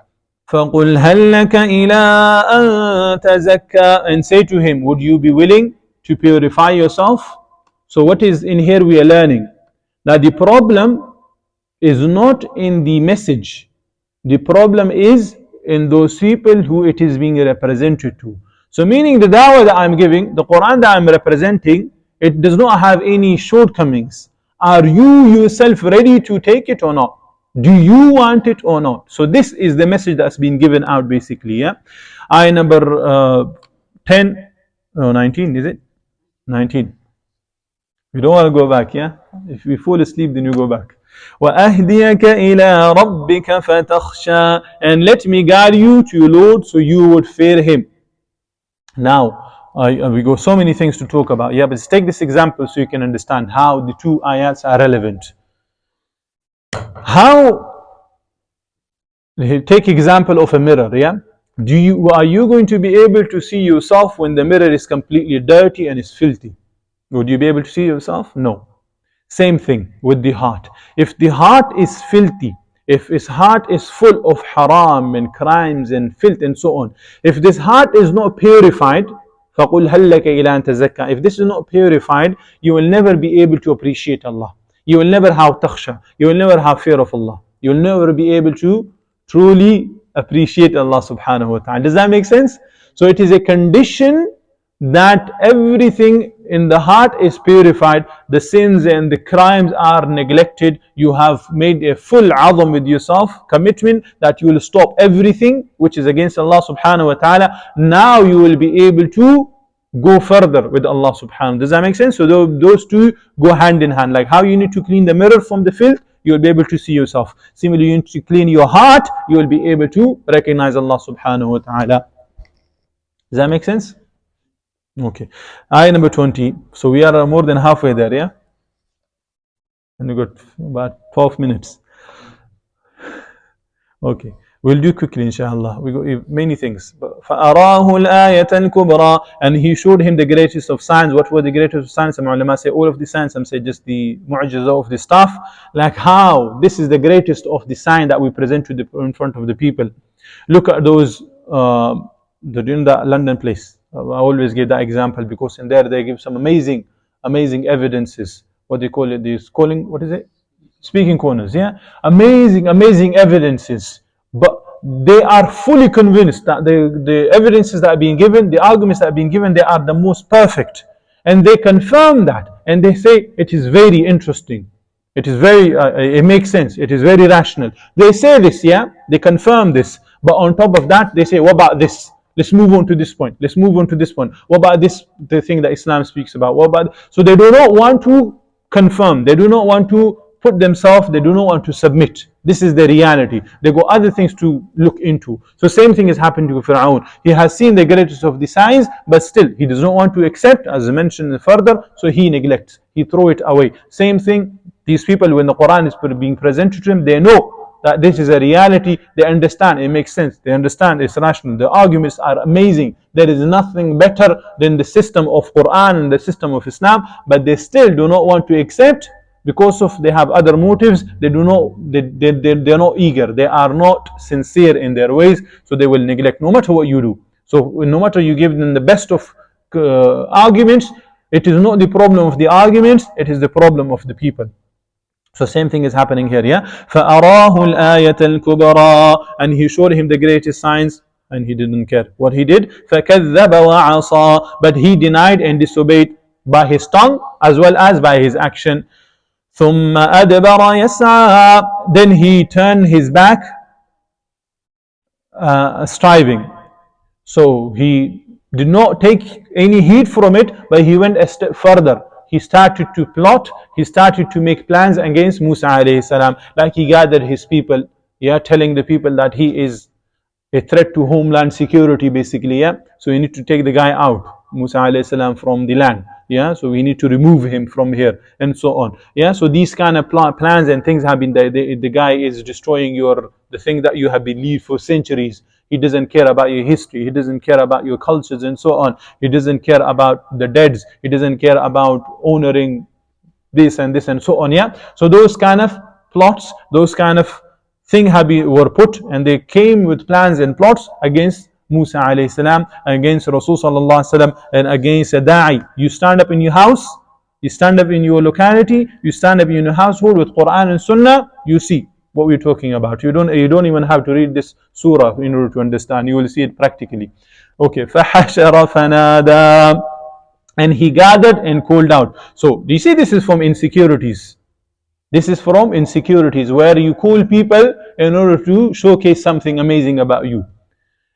فَقُلْ هَلْ لَكَ إِلَىٰ أَن تَزَكَّى. And say to him, would you be willing to purify yourself? So what is in here we are learning? That the problem is not in the message. The problem is in those people who it is being represented to. So meaning the da'wah that I'm giving, the Quran that I'm representing, it does not have any shortcomings. Are you yourself ready to take it or not? Do you want it or not? So this is the message that's been given out basically. Yeah. Ayah number 10, 19, is it? 19. You don't want to go back, yeah? If you fall asleep, then you go back. وَأَهْدِيَكَ إِلَىٰ رَبِّكَ فَتَخْشَىٰ. And let me guide you to your Lord so you would fear Him. Now, we go so many things to talk about. Yeah, but let's take this example so you can understand how the two ayats are relevant. Take example of a mirror, yeah? Are you going to be able to see yourself when the mirror is completely dirty and is filthy? Would you be able to see yourself? No. Same thing with the heart. If the heart is filthy, if his heart is full of haram and crimes and filth and so on, if this heart is not purified, فَقُلْ هَلْ لَكَ إِلَىٰ أَن تَزَكَّى. If this is not purified, you will never be able to appreciate Allah. You will never have takhsha. You will never have fear of Allah. You will never be able to truly appreciate Allah subhanahu wa ta'ala. Does that make sense? So it is a condition that everything in the heart is purified, the sins and the crimes are neglected, you have made a full azam with yourself, commitment that you will stop everything which is against Allah subhanahu wa ta'ala. Now you will be able to go further with Allah subhanahu. Does that make sense? So those two go hand in hand. Like how you need to clean the mirror from the filth, you will be able to see yourself. Similarly, you need to clean your heart, you will be able to recognize Allah subhanahu wa ta'ala. Does that make sense? Okay. Ayah number 20. So we are more than halfway there, yeah? And we got about 12 minutes. Okay. We'll do quickly, inshallah. We got many things. فَأَرَاهُ الْآيَةَ الْكُبْرَى. And he showed him the greatest of signs. What were the greatest of signs? Some ulama say all of the signs. Some say just the mu'jiza of the staff. Like how this is the greatest of the sign that we present to in front of the people. Look at those, during the London place. I always give that example because in there they give some amazing evidences. What they call it? This calling, what is it? Speaking corners, yeah? Amazing evidences. But they are fully convinced that the evidences that are being given, the arguments that are being given, they are the most perfect. And they confirm that. And they say it is very interesting. It is very, it makes sense. It is very rational. They say this, yeah? They confirm this. But on top of that, they say, what about this? Let's move on to this point. Let's move on to this point. What about this, the thing that Islam speaks about? What about? So they do not want to confirm. They do not want to put themselves, they do not want to submit. This is the reality. They got other things to look into. So same thing is happening to Fir'aun. He has seen the greatest of the signs, but still he does not want to accept, as I mentioned further, so he neglects. He throws it away. Same thing, these people, when the Quran is being presented to them, they know that this is a reality, they understand, it makes sense, they understand it's rational, the arguments are amazing, there is nothing better than the system of Quran and the system of Islam, but they still do not want to accept because of they have other motives, they're not eager, they are not sincere in their ways, so they will neglect no matter what you do. So no matter you give them the best of arguments, it is not the problem of the arguments, it is the problem of the people. So same thing is happening here, yeah? فَأَرَاهُ الْآيَةَ الْكُبْرَى. And he showed him the greatest signs, and he didn't care. What he did? فَكَذَّبَ وَعَصَى. But he denied and disobeyed by his tongue as well as by his action. ثُمَّ أَدْبَرَ يَسْعَى. Then he turned his back, striving. So he did not take any heed from it, but he went a step further. He started to plot, he started to make plans against Musa alayhi salam. Like he gathered his people, yeah, telling the people that he is a threat to homeland security basically, yeah. So we need to take the guy out, Musa alayhi salam, from the land, yeah. So we need to remove him from here and so on, yeah. So these kind of plans and things have been, the guy is destroying the thing that you have believed for centuries. He doesn't care about your history. He doesn't care about your cultures and so on. He doesn't care about the deads. He doesn't care about honoring this and so on. Yeah. So those kind of plots, those kind of things were put, and they came with plans and plots against Musa alayhi salam, against Rasul sallallahu alaihi wasallam, and against a da'i. You stand up in your house, you stand up in your locality, you stand up in your household with Quran and Sunnah, you see what we're talking about. You don't even have to read this surah in order to understand. You will see it practically. Okay. فَحَشَرَ فَنَادَى. And he gathered and called out. So do you see, this is from insecurities. This is from insecurities, where you call people in order to showcase something amazing about you.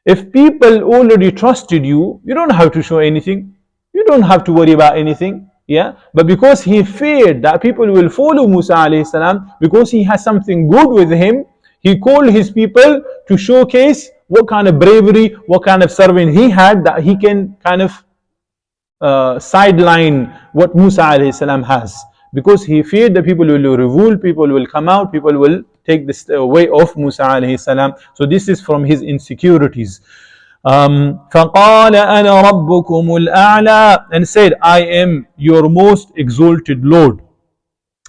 If people already trusted you, you don't have to show anything. You don't have to worry about anything. Yeah, but because he feared that people will follow Musa alayhi salam, because he has something good with him, he called his people to showcase what kind of bravery, what kind of servant he had, that he can kind of sideline what Musa alayhi salam has. Because he feared that people will revolt, people will come out, people will take this way of Musa alayhi salam. So this is from his insecurities. فَقَالَ أَنَا رَبُّكُمُ الْأَعْلَى. And said, I am your most exalted Lord.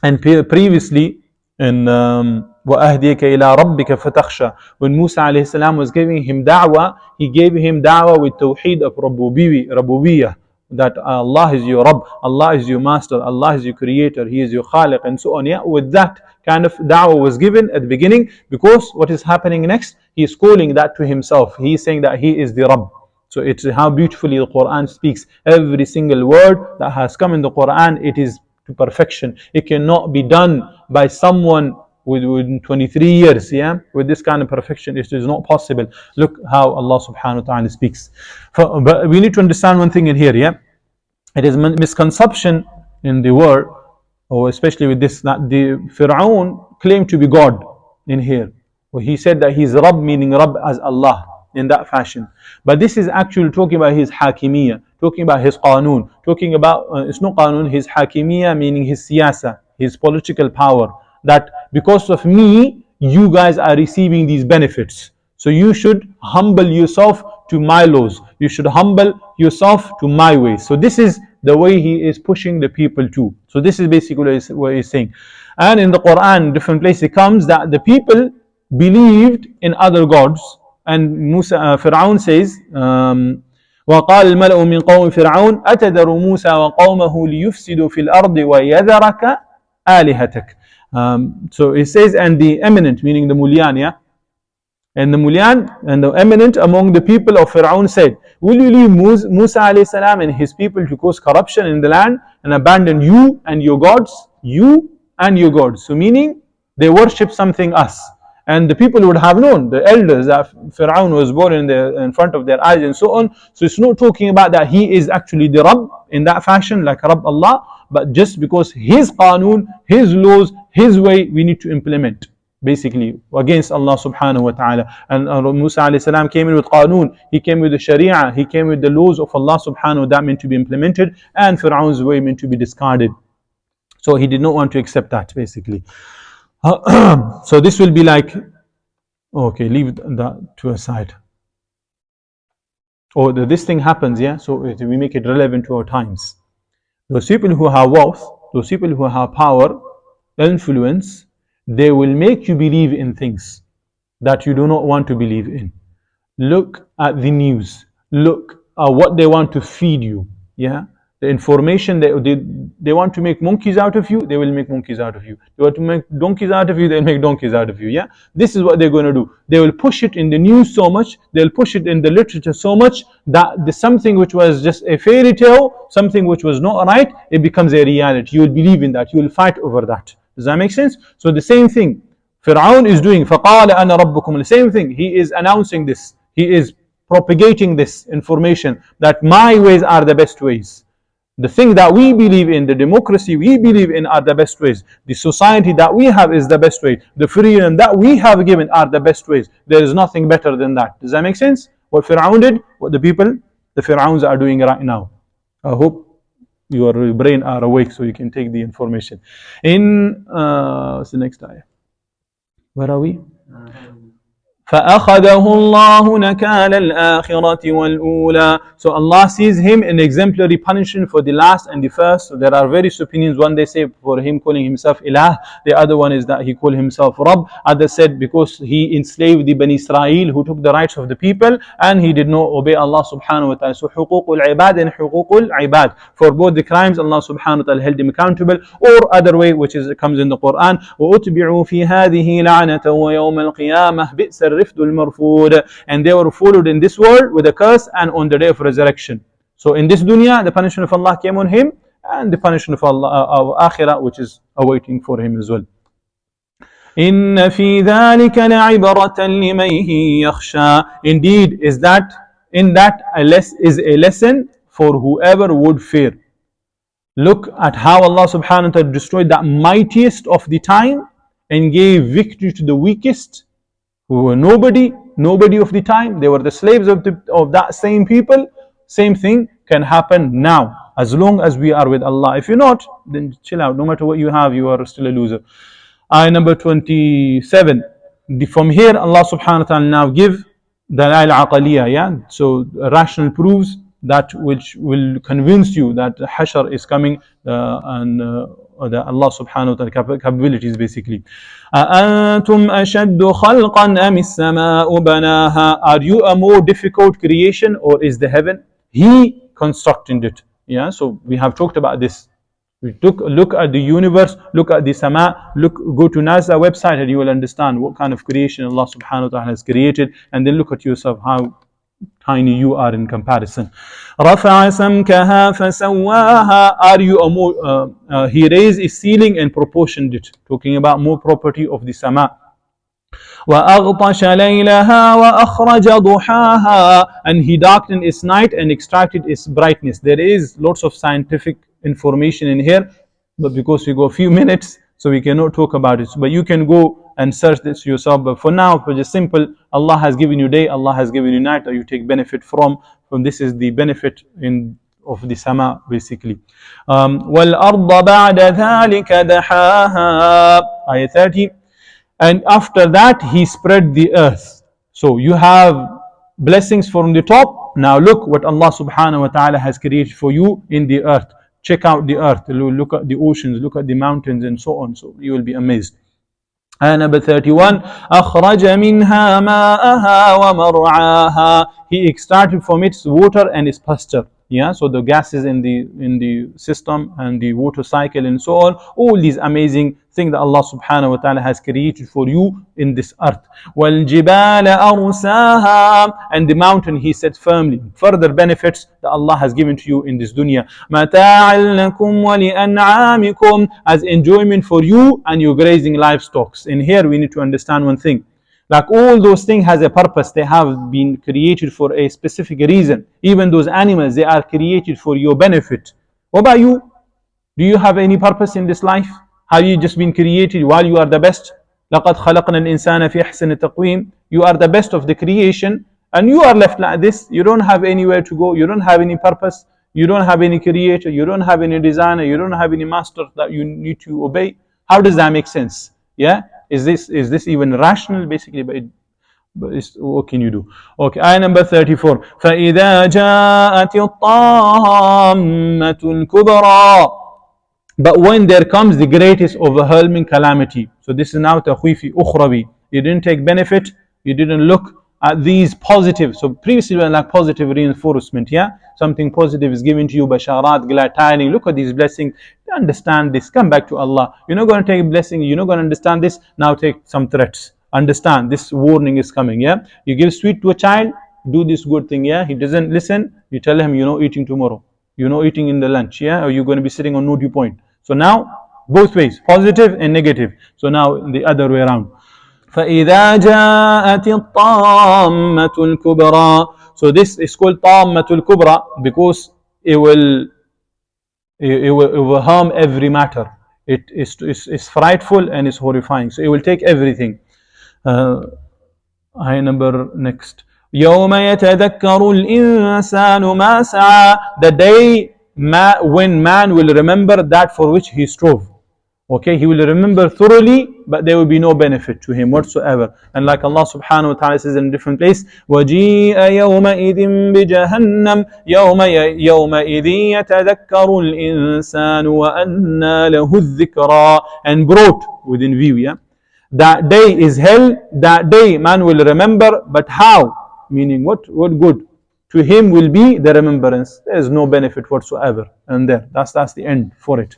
And previously in وَأَهْدِيكَ إِلَىٰ رَبِّكَ فَتَخْشَى, when Musa alayhi salam was giving him da'wah, he gave him da'wah with tawheed of rububiyyah, that Allah is your Rabb, Allah is your Master, Allah is your Creator, He is your Khaliq, and so on. Yeah, with that kind of da'wah was given at the beginning, because what is happening next? He is calling that to himself. He is saying that he is the Rabb. So it's how beautifully the Quran speaks. Every single word that has come in the Quran, it is to perfection. It cannot be done by someone within 23 years, yeah, with this kind of perfection. It is not possible. Look how Allah subhanahu wa ta'ala speaks. But we need to understand one thing in here, yeah. It is misconception in the word, or especially with this, that the Fir'aun claimed to be God in here. Well, he said that he's Rabb, meaning Rabb as Allah, in that fashion. But this is actually talking about his Hakimiyya, talking about his Qanun, talking about, it's not Qanun, his Hakimiyya, meaning his Siyasa, his political power. That because of me, you guys are receiving these benefits. So you should humble yourself to my laws. You should humble yourself to my ways. So this is the way he is pushing the people to. So this is basically what he's saying. And in the Quran, different places, it comes that the people believed in other gods. And Fir'aun says, وقال الملأ من قوم فرعون أتذر موسى وقومه ليفسدوا في الأرض ويذرك آلهتك. So it says, and the eminent, meaning the Mulyan, yeah? And the Mulyan and the eminent among the people of Fir'aun said, will you leave Musa alayhi salam and his people to cause corruption in the land and abandon you and your gods? You and your gods. So meaning they worship something else. And the people would have known, the elders, that Fir'aun was born in front of their eyes and so on. So it's not talking about that he is actually the Rabb in that fashion, like Rabb Allah, but just because his Qanun, his laws, his way, we need to implement, basically, against Allah subhanahu wa ta'ala. And Musa alayhi salam came in with Qanun, he came with the Sharia, he came with the laws of Allah subhanahu wa ta'ala meant to be implemented, and Fir'aun's way meant to be discarded. So he did not want to accept that, basically. So this will be like, okay, leave that to a side. Or this thing happens, yeah, so we make it relevant to our times. Those people who have wealth, those people who have power, influence, they will make you believe in things that you do not want to believe in. Look at the news. Look at what they want to feed you, yeah. The information, they want to make monkeys out of you, they will make monkeys out of you. They want to make donkeys out of you, they'll make donkeys out of you. Yeah, this is what they're going to do. They will push it in the news so much, they'll push it in the literature so much that something which was just a fairy tale, something which was not right, it becomes a reality. You will believe in that, you will fight over that. Does that make sense? So the same thing Fir'aun is doing. فَقَالَ أَنَا رَبُّكُمْ. The same thing. He is announcing this. He is propagating this information that my ways are the best ways. The thing that we believe in, the democracy we believe in are the best ways. The society that we have is the best way. The freedom that we have given are the best ways. There is nothing better than that. Does that make sense? What Fir'aun did, what the Fir'auns are doing right now. I hope your brain are awake so you can take the information. In, what's the next ayah? Where are we? فَأَخَذَهُ اللَّهُ نَكَالَ الْآخِرَةِ وَالْأُولَى. So Allah sees him in exemplary punishment for the last and the first. So there are various opinions. One they say for him calling himself Ilah. The other one is that he called himself Rabb. Others said because he enslaved the Bani Israel who took the rights of the people and he did not obey Allah subhanahu wa ta'ala. So حقوق العباد and حقوق العباد. For both the crimes Allah subhanahu wa ta'ala held him accountable. Or other way which is comes in the Quran. وَأُتْبِعُوا فِي هَذِهِ لَعْنَةً وَيَوْمَ الْقِيَامَةِ بِئْسَ and they were followed in this world with a curse and on the day of resurrection. So in this dunya the punishment of Allah came on him and the punishment of Allah of akhirah which is awaiting for him as well. إِنَّ فِي ذَلِكَ لَعِبْرَةً لِمَن يَخْشَى. Indeed is that in that is a lesson for whoever would fear. Look at how Allah subhanahu wa ta'ala destroyed that mightiest of the time and gave victory to the weakest who were nobody of the time. They were the slaves of that same people. Same thing can happen now as long as we are with Allah. If you're not, then chill out. No matter what you have, you are still a loser. Ayah number 27. From here Allah subhanahu wa ta'ala now give Dalail Aqaliyah, yeah? So rational proofs that which will convince you that Hashr is coming and that Allah subhanahu wa ta'ala capabilities basically. أَأَنْتُمْ أَشَدُّ خَلْقًا أَمِ السَّمَاءُ بَنَاهَا. Are you a more difficult creation or is the heaven? He constructed it. Yeah, so we have talked about this. We look at the universe, look at the sama, go to NASA website and you will understand what kind of creation Allah subhanahu wa ta'ala has created, and then look at yourself how tiny you are in comparison. رَفَعَ سَمْكَهَا فَسَوَّاهَا. Are you a more, he raised his ceiling and proportioned it, talking about more property of the sama. وَأَغْطَشَ لَيْلَهَا وَأَخْرَجَ ضُحَاهَا. And he darkened its night and extracted its brightness. There is lots of scientific information in here, but because we go a few minutes, so we cannot talk about it. But you can go and search this yourself. But for now, for just simple, Allah has given you day, Allah has given you night, that you take benefit from. This is the benefit of the sama, basically. وَالْأَرْضَ بَعْدَ ذَلِكَ دَحَاهَا. Ayah 30. And after that, he spread the earth. So you have blessings from the top. Now look what Allah subhanahu wa ta'ala has created for you in the earth. Check out the earth, look at the oceans, look at the mountains and so on. So you will be amazed. And number 31, أخرج منها ماءها ومرعاها. He extracted from its water and its pasture. Yeah, so the gases in the system and the water cycle and so on, all these amazing things that Allah subhanahu wa ta'ala has created for you in this earth. وَالْجِبَالَ أَرْسَاهَا. And the mountain he set firmly. Further benefits that Allah has given to you in this dunya. مَتَاعًا لَكُمْ وَلِأَنْعَامِكُمْ. As enjoyment for you and your grazing livestock. In here we need to understand one thing. Like all those things has a purpose. They have been created for a specific reason. Even those animals, they are created for your benefit. What about you? Do you have any purpose in this life? Have you just been created while you are the best? لَقَدْ خَلَقْنَا الْإِنسَانَ فِي أَحْسَنِ تَقْوِيمٍ. You are the best of the creation and you are left like this. You don't have anywhere to go. You don't have any purpose. You don't have any creator. You don't have any designer. You don't have any master that you need to obey. How does that make sense? Yeah? Is this even rational? Basically, but what can you do? Okay, ayah number 34. فَإِذَا جَاءَتِ الطَّامَّةُ الْكُبْرَى. But when there comes the greatest overwhelming calamity. So this is now takhwifi ukhrawi. You didn't take benefit. You didn't look at these positive. So previously we were like positive reinforcement. Yeah, something positive is given to you. Basharat, glad tidings. Look at these blessings. Understand this. Come back to Allah. You're not going to take a blessing. You're not going to understand this. Now take some threats. Understand this warning is coming. Yeah, you give sweet to a child. Do this good thing. Yeah, he doesn't listen. You tell him you're not eating tomorrow. You're not eating in the lunch. Yeah, or you're going to be sitting on no dew point. So now both ways, positive and negative. So now the other way around. فَإِذَا جَاءَتِ الطَّامَّةُ الْكُبْرَى. So this is called طَامَّةُ الْكُبْرَى because it will harm every matter. It is frightful and is horrifying. So it will take everything. Ayah number next. يَوْمَ يَتَذَكَّرُ الْإِنسَانُ مَا سَعَى. The day when man will remember that for which he strove. Okay, he will remember thoroughly, but there will be no benefit to him whatsoever. And like Allah subhanahu wa ta'ala says in a different place, وَجِيءَ يَوْمَئِذٍ بِجَهَنَّمْ يَوْمَئِذٍ يَتَذَكَّرُ الْإِنسَانُ وَأَنَّى لَهُ الذِّكْرَى. And brought within view, yeah. That day is hell, that day man will remember, but how? Meaning what good? To him will be the remembrance. There is no benefit whatsoever. And that's the end for it.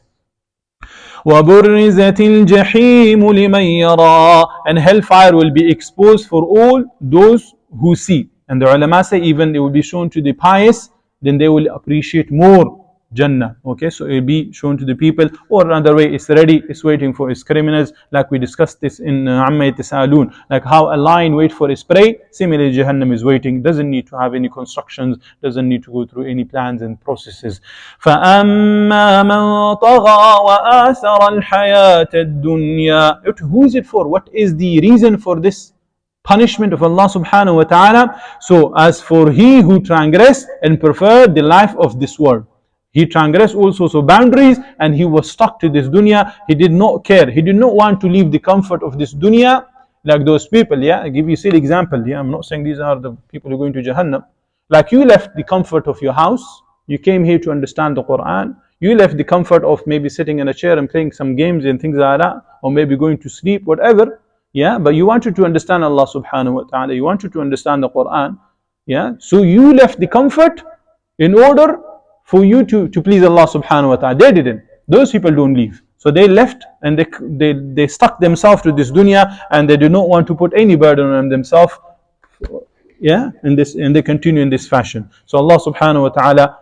وَبُرِّزَتِ الْجَحِيمُ لِمَنْ يَرَى. And hellfire will be exposed for all those who see. And the ulama say even it will be shown to the pious, then they will appreciate more Jannah. Okay, so it will be shown to the people, or another way, it's ready, it's waiting for its criminals, like we discussed this in Amma Yatasaalun, like how a lion waits for its prey. Similarly, Jahannam is waiting, doesn't need to have any constructions, doesn't need to go through any plans and processes. فَأَمَّا مَنْ طَغَى وَآثَرَ الْحَيَاةَ الدُّنْيَا. Who is it for? What is the reason for this punishment of Allah subhanahu wa ta'ala? So as for he who transgressed and preferred the life of this world. He transgressed all sorts of boundaries and he was stuck to this dunya. He did not care. He did not want to leave the comfort of this dunya like those people. Yeah, I give you a silly example. Yeah, I'm not saying these are the people who are going to Jahannam. Like you left the comfort of your house. You came here to understand the Quran. You left the comfort of maybe sitting in a chair and playing some games and things like that. Or maybe going to sleep, whatever. Yeah, but you wanted to understand Allah subhanahu wa ta'ala. You wanted to understand the Quran. Yeah, so you left the comfort in order for you to please Allah subhanahu wa ta'ala. They didn't. Those people don't leave. So they left and they stuck themselves to this dunya and they do not want to put any burden on themselves Yeah, and they continue in this fashion. So Allah subhanahu wa ta'ala,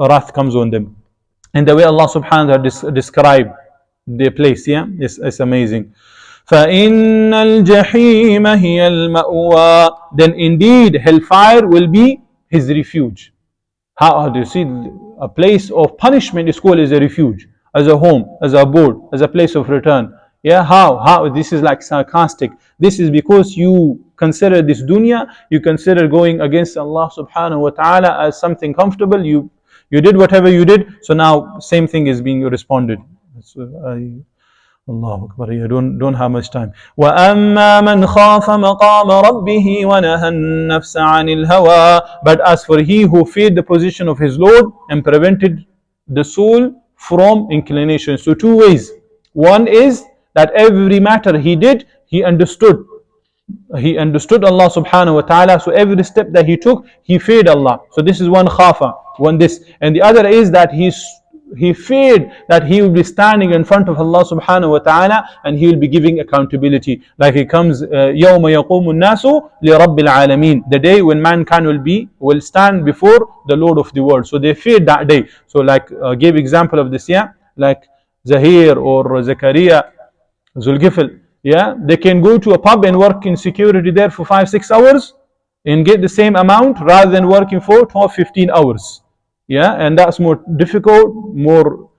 wrath comes on them. And the way Allah subhanahu wa ta'ala describe their place, yeah, it's amazing. فَإِنَّ الْجَحِيمَ هِيَ الْمَأْوَى. Then indeed hellfire will be his refuge. How do you see a place of punishment is called as a refuge, as a home, as a abode, as a place of return? Yeah, how? This is like sarcastic. This is because you consider this dunya, you consider going against Allah subhanahu wa ta'ala as something comfortable. You did whatever you did, so now same thing is being responded. Allahu Akbar. You don't have much time. وَأَمَّا مَنْ خَافَ مَقَامَ رَبِّهِ وَنَهَى النَّفْسَ عَنِ الْهَوَى. But as for he who feared the position of his Lord and prevented the soul from inclination. So two ways. One is that every matter he did, he understood. He understood Allah subhanahu wa ta'ala. So every step that he took, he feared Allah. So this is one khafa, one this. And the other is that he feared that he will be standing in front of Allah subhanahu wa ta'ala and he will be giving accountability. Like it comes, يَوْمَ يَقُومُ النَّاسُ لِرَبِّ الْعَالَمِينَ. The day when mankind will stand before the Lord of the world. So they feared that day. So like gave example of this, yeah, like Zahir or Zakaria, Zulkifl, yeah, they can go to a pub and work in security there for 5-6 hours and get the same amount rather than working for 12-15 hours. Yeah, and that's more difficult, more,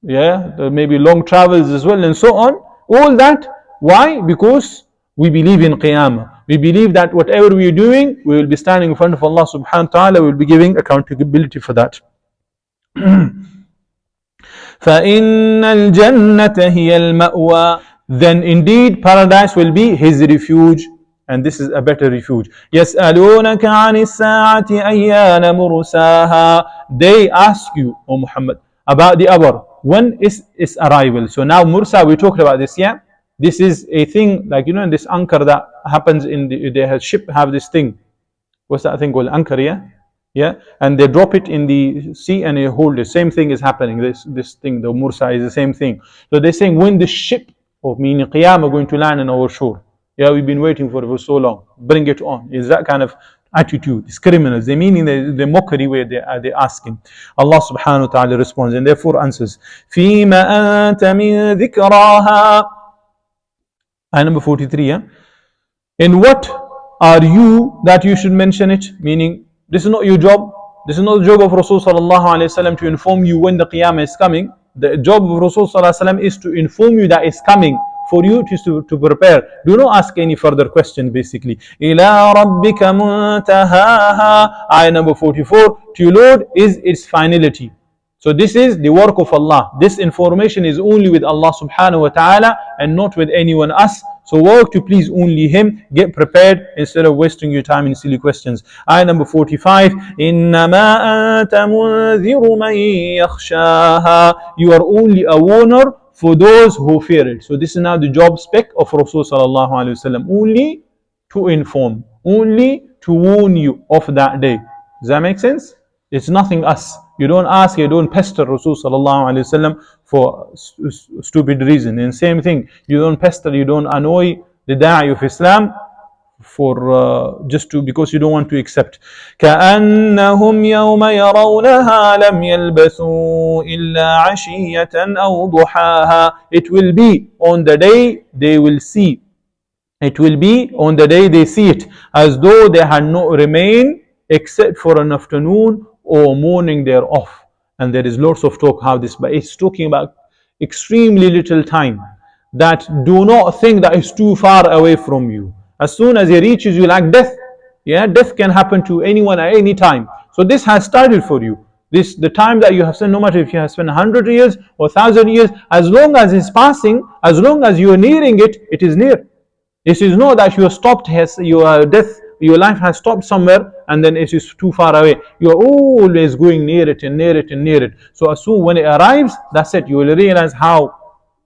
yeah, maybe long travels as well and so on. All that, why? Because we believe in Qiyamah. We believe that whatever we are doing, we will be standing in front of Allah subhanahu wa ta'ala, we will be giving accountability for that. فَإِنَّ الْجَنَّةَ هِيَ الْمَأْوَى. Then indeed paradise will be his refuge, and this is a better refuge. يَسْأَلُونَكَ عَنِ السَّاعَةِ أَيَّانَ مُرْسَاهَا. They ask you, O Muhammad, about the hour. When is its arrival? So now Mursa, we talked about this, yeah? This is a thing, like, in this anchor that happens in the ship have this thing. What's that thing called? Anchor, yeah? Yeah, and they drop it in the sea and they hold it. Same thing is happening. This thing, the Mursa, is the same thing. So they're saying when the ship, or meaning Qiyamah, going to land on our shore. Yeah, we've been waiting for so long. Bring it on. Is that kind of attitude? It's criminals. They meaning the mockery way they asking. Allah subhanahu wa ta'ala responds and therefore answers. فِيمَا أَنْتَ مِنْ ذِكْرَاهَا. Ayah number 43. Yeah? In what are you that you should mention it? Meaning, this is not your job. This is not the job of Rasul sallallahu alayhi wasallam to inform you when the Qiyamah is coming. The job of Rasul sallallahu alayhi wasallam is to inform you that it's coming, for you to prepare. Do not ask any further question basically. إِلَىٰ رَبِّكَ مُنْتَهَاهَا. Ayah number 44. To your Lord is its finality. So this is the work of Allah. This information is only with Allah subhanahu wa ta'ala and not with anyone else. So work to please only Him. Get prepared instead of wasting your time in silly questions. Ayah number 45. إِنَّمَا أَنْتَ مُنذِرُ مَنْ يَخْشَاهَا. You are only a warner for those who fear it. So this is now the job spec of Rasul sallallahu alaihi wasallam. Only to inform. Only to warn you of that day. Does that make sense? It's nothing else. You don't ask, you don't pester Rasul sallallahu alaihi wasallam for stupid reason. And same thing, you don't pester, you don't annoy the da'i of Islam for just to, because you don't want to accept. كأنهم يوم يرونها لم يلبثوا إلا عشية أو ضحاها. It will be on the day they will see. It will be on the day they see it, as though they had not remained except for an afternoon or morning thereof. And there is lots of talk how this, but it's talking about extremely little time. That do not think that it's too far away from you. As soon as it reaches you, like death, yeah, death can happen to anyone at any time. So this has started for you. The time that you have spent, no matter if you have spent 100 years or 1,000 years, as long as it's passing, as long as you are nearing it, it is near. It is not that you are stopped, your death, your life has stopped somewhere and then it is too far away. You are always going near it and near it and near it. So as soon when it arrives, that's it. You will realize how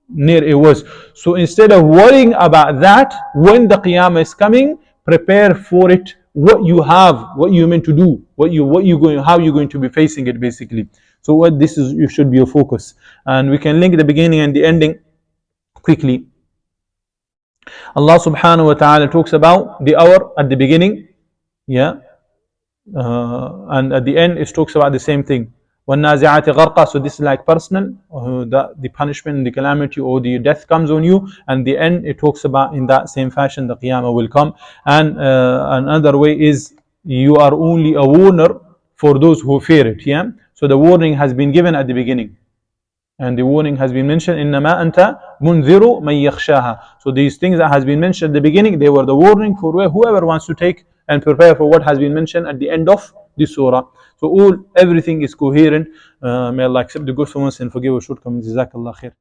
near it was. So instead of worrying about that, when the Qiyamah is coming, prepare for it. What you have, what you meant to do, how you're going to be facing it basically. So what this is, you should be your focus. And we can link the beginning and the ending quickly. Allah subhanahu wa ta'ala talks about the hour at the beginning Yeah. And at the end it talks about the same thing. وَالنَّازِعَاتِ غَرْقًا. So this is like personal, the punishment, the calamity or the death comes on you, and the end it talks about in that same fashion the qiyamah will come. And another way is you are only a warner for those who fear it. Yeah. So the warning has been given at the beginning, and the warning has been mentioned, إِنَّمَا أَنْتَ مُنذِرُ مَنْ يَخْشَاهَا. So these things that has been mentioned at the beginning, they were the warning for whoever wants to take and prepare for what has been mentioned at the end of the surah. So everything is coherent. May Allah accept the good for us and forgive our shortcomings. Jazakallah khair.